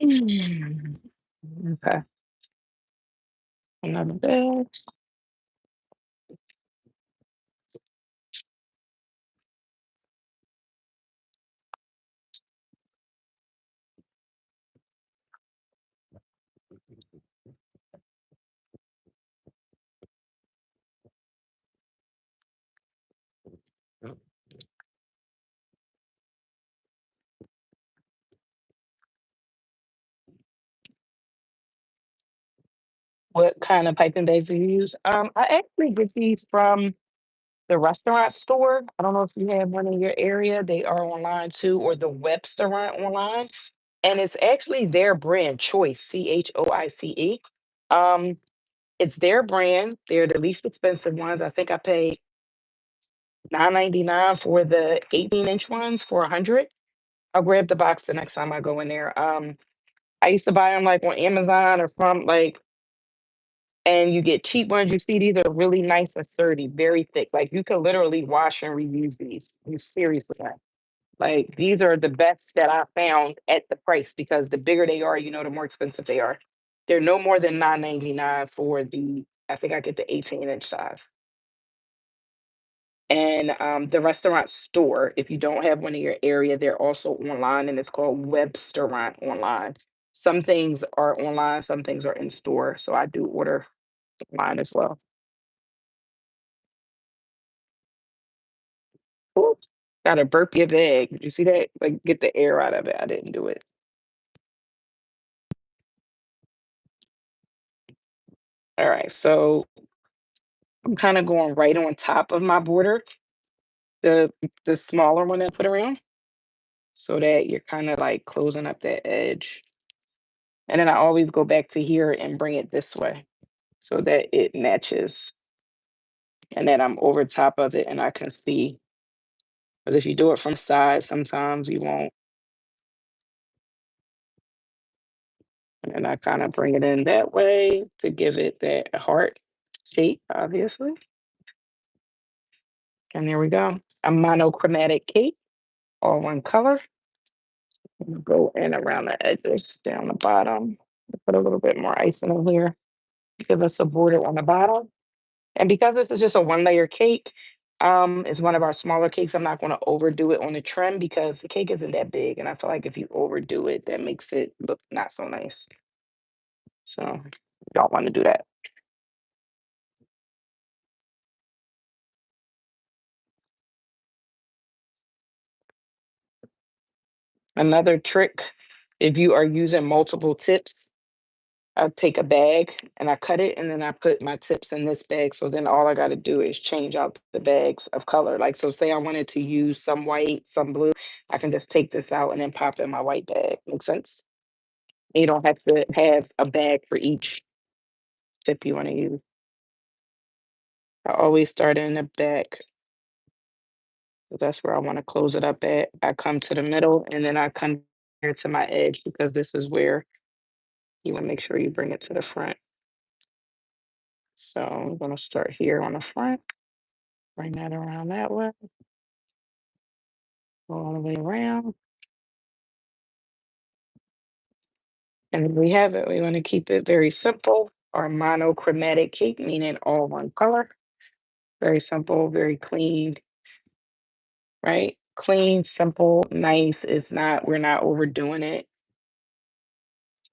Mm. Okay. Another bag. What kind of piping bags do you use? I actually get these from the restaurant store. I don't know if you have one in your area. They are online too, or the Webstaurant online. And it's actually their brand, Choice, Choice. Um, it's their brand. They're the least expensive ones. I think I paid 9.99 for the 18-inch ones for 100. I'll grab the box the next time I go in there. I used to buy them like on Amazon or from like, and you get cheap ones. You see, these are really nice and sturdy, very thick. Like you can literally wash and reuse these. You seriously can. Like these are the best that I found at the price because the bigger they are, the more expensive they are. They're no more than 9.99 for the. I think I get the 18-inch size. And the restaurant store, if you don't have one in your area, they're also online, and it's called Webstaurant online. Some things are online, some things are in store. So I do order online as well. Ooh, gotta burp your bag. Did you see that? Like, get the air out of it. I didn't do it. All right, so I'm kind of going right on top of my border, the the smaller one that I put around, so that you're kind of like closing up that edge. And then I always go back to here and bring it this way so that it matches. And then I'm over top of it and I can see. Because if you do it from side, sometimes you won't. And then I kind of bring it in that way to give it that heart shape, obviously. And there we go. A monochromatic cake, all one color. Go in around the edges down the bottom. Put a little bit more icing in here. Give us a border on the bottom. And because this is just a one layer cake, it's one of our smaller cakes. I'm not going to overdo it on the trim because the cake isn't that big. And I feel like if you overdo it, that makes it look not so nice. So you don't want to do that. Another trick, if you are using multiple tips, I take a bag and I cut it and then I put my tips in this bag. So then all I got to do is change out the bags of color. Like, so say I wanted to use some white, some blue, I can just take this out and then pop in my white bag. Make sense? You don't have to have a bag for each tip you want to use. I always start in the back 'cause that's where I want to close it up at. I come to the middle and then I come here to my edge because this is where you want to make sure you bring it to the front. So I'm going to start here on the front, bring that around that way, go all the way around. And then we have it. We want to keep it very simple. Our monochromatic cake, meaning all one color. Very simple, very clean, right? Clean, simple, nice. It's not, we're not overdoing it.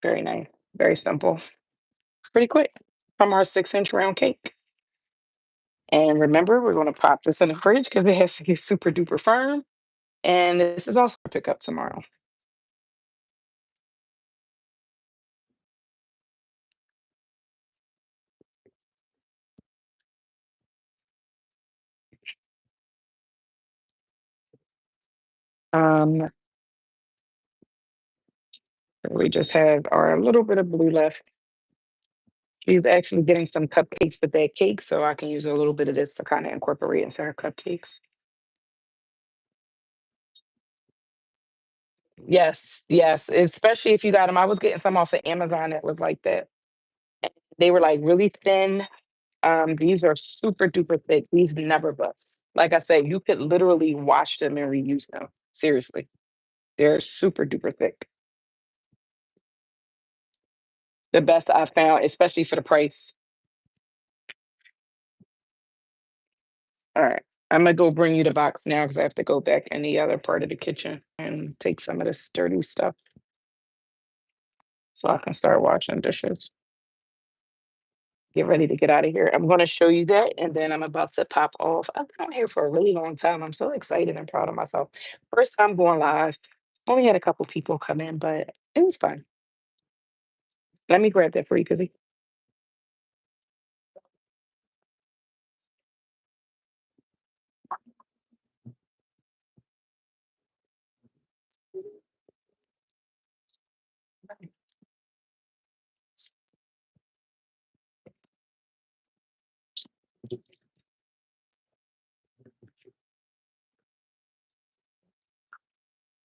Very nice, very simple. It's pretty quick from our 6-inch round cake. And remember, we're going to pop this in the fridge because it has to get super duper firm. And this is also a pickup tomorrow. Um, we just have our little bit of blue left. She's actually getting some cupcakes with that cake, so I can use a little bit of this to kind of incorporate into her cupcakes. Yes, yes, especially if you got them. I was getting some off of Amazon that looked like that. They were like really thin. These are super duper thick. These never bust. Like I said, you could literally wash them and reuse them. Seriously, they're super duper thick. The best I found, especially for the price. All right. I'm gonna go bring you the box now because I have to go back in the other part of the kitchen and take some of this dirty stuff so I can start washing dishes. Get ready to get out of here. I'm gonna show you that and then I'm about to pop off. I've been on here for a really long time. I'm so excited and proud of myself. First time going live. Only had a couple people come in, but it was fun. Let me grab that for you, Kizzy.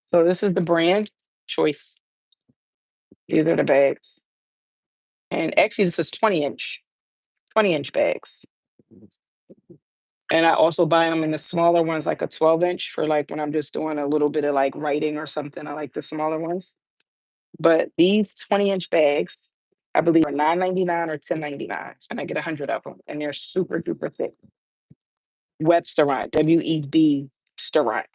So this is the brand choice. These are the bags. And actually this is 20-inch, 20-inch bags. And I also buy them in the smaller ones, like a 12-inch for like when I'm just doing a little bit of like writing or something. I like the smaller ones. But these 20-inch bags, I believe are 9.99 or 10.99, and I get 100 of them, and they're super duper thick. Webstaurant, WEB restaurant.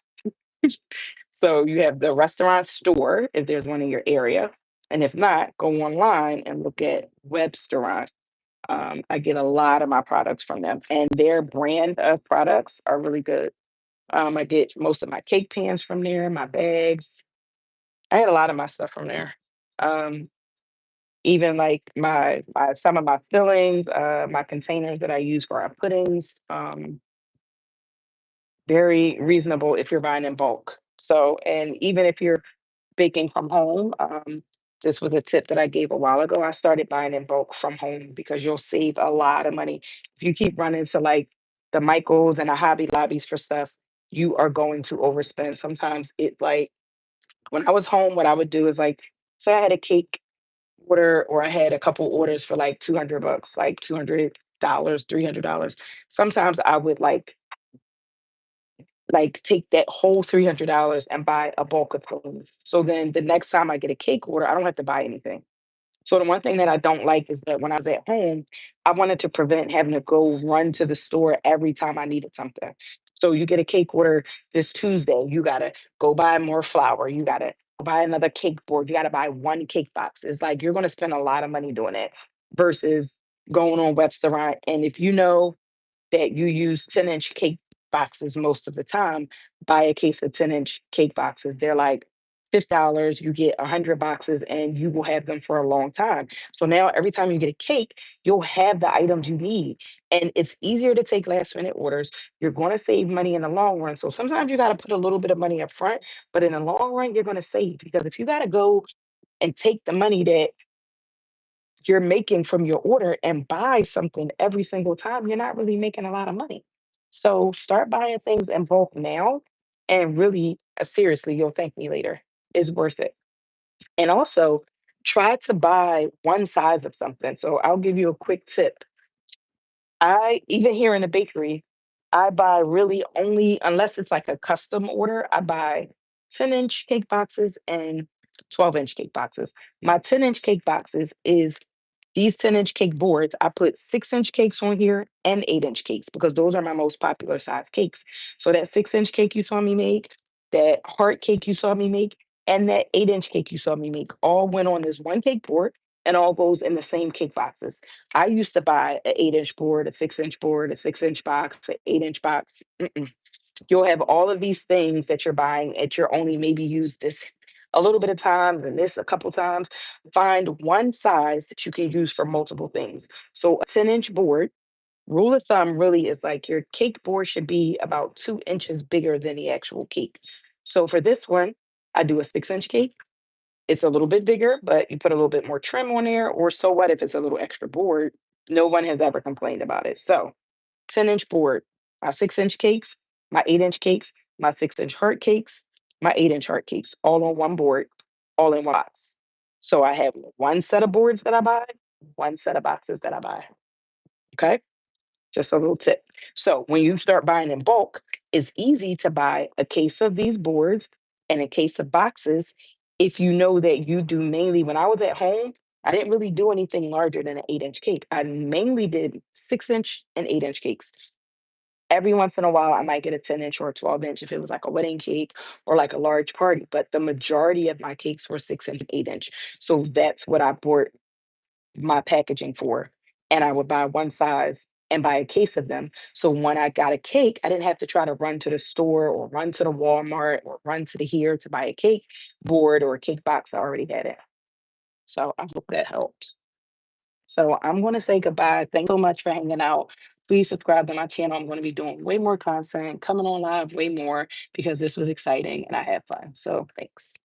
So you have the restaurant store if there's one in your area, and if not, go online and look at Webstaurant. I get a lot of my products from them, and their brand of products are really good. I get most of my cake pans from there, my bags. I had a lot of my stuff from there. Um, Even like my some of my fillings, my containers that I use for our puddings, very reasonable if you're buying in bulk. So, and even if you're baking from home, this was a tip that I gave a while ago. I started buying in bulk from home because you'll save a lot of money. If you keep running to like the Michaels and the Hobby Lobbies for stuff, you are going to overspend. Sometimes it like when I was home, what I would do is like, say I had a cake order or I had a couple orders for like 200 bucks, like $200, $300. Sometimes I would like take that whole $300 and buy a bulk of things. So then the next time I get a cake order, I don't have to buy anything. So the one thing that I don't like is that when I was at home, I wanted to prevent having to go run to the store every time I needed something. So you get a cake order this Tuesday, you gotta go buy more flour, you gotta buy another cake board, you gotta buy one cake box. It's like you're gonna spend a lot of money doing it versus going on Webstaurant. And if you know that you use 10-inch cake boxes most of the time, buy a case of 10-inch cake boxes. They're like $50, you get 100 boxes and you will have them for a long time. So now every time you get a cake, you'll have the items you need. And it's easier to take last minute orders. You're going to save money in the long run. So sometimes you got to put a little bit of money up front, but in the long run, you're going to save because if you got to go and take the money that you're making from your order and buy something every single time, you're not really making a lot of money. So start buying things in bulk now and really, seriously, you'll thank me later. It's worth it. And also try to buy one size of something. So I'll give you a quick tip. I even here in the bakery, I buy really only unless it's like a custom order, I buy 10-inch cake boxes and 12-inch cake boxes. My 10-inch cake boxes is these 10-inch cake boards. I put 6-inch cakes on here and 8-inch cakes because those are my most popular size cakes. So that 6-inch cake you saw me make, that heart cake you saw me make, and that 8-inch cake you saw me make all went on this one cake board and all goes in the same cake boxes. I used to buy an 8-inch board, a 6-inch board, a 6-inch box, an 8-inch box. Mm-mm. You'll have all of these things that you're buying and you're only maybe use this a little bit of times and this a couple times. Find one size that you can use for multiple things. So a 10-inch board, rule of thumb really is like your cake board should be about 2 inches bigger than the actual cake. So for this one, I do a 6-inch cake. It's a little bit bigger, but you put a little bit more trim on there, or so what if it's a little extra board? No one has ever complained about it. So 10-inch board, my 6-inch cakes, my 8-inch cakes, my 6-inch heart cakes, my 8-inch heart cakes, all on one board, all in one box. So I have one set of boards that I buy, one set of boxes that I buy. Okay. Just a little tip. So when you start buying in bulk, it's easy to buy a case of these boards and a case of boxes if you know that you do mainly when I was at home, I didn't really do anything larger than an 8-inch cake. I mainly did 6-inch and 8-inch cakes. Every once in a while, I might get a 10-inch or a 12-inch if it was like a wedding cake or like a large party, but the majority of my cakes were 6 and 8-inch. So that's what I bought my packaging for. And I would buy one size and buy a case of them. So when I got a cake, I didn't have to try to run to the store or run to the Walmart or run to the here to buy a cake board or a cake box. I already had it. So I hope that helps. So I'm going to say goodbye. Thanks so much for hanging out. Please subscribe to my channel. I'm going to be doing way more content, coming on live way more because this was exciting and I had fun. So thanks.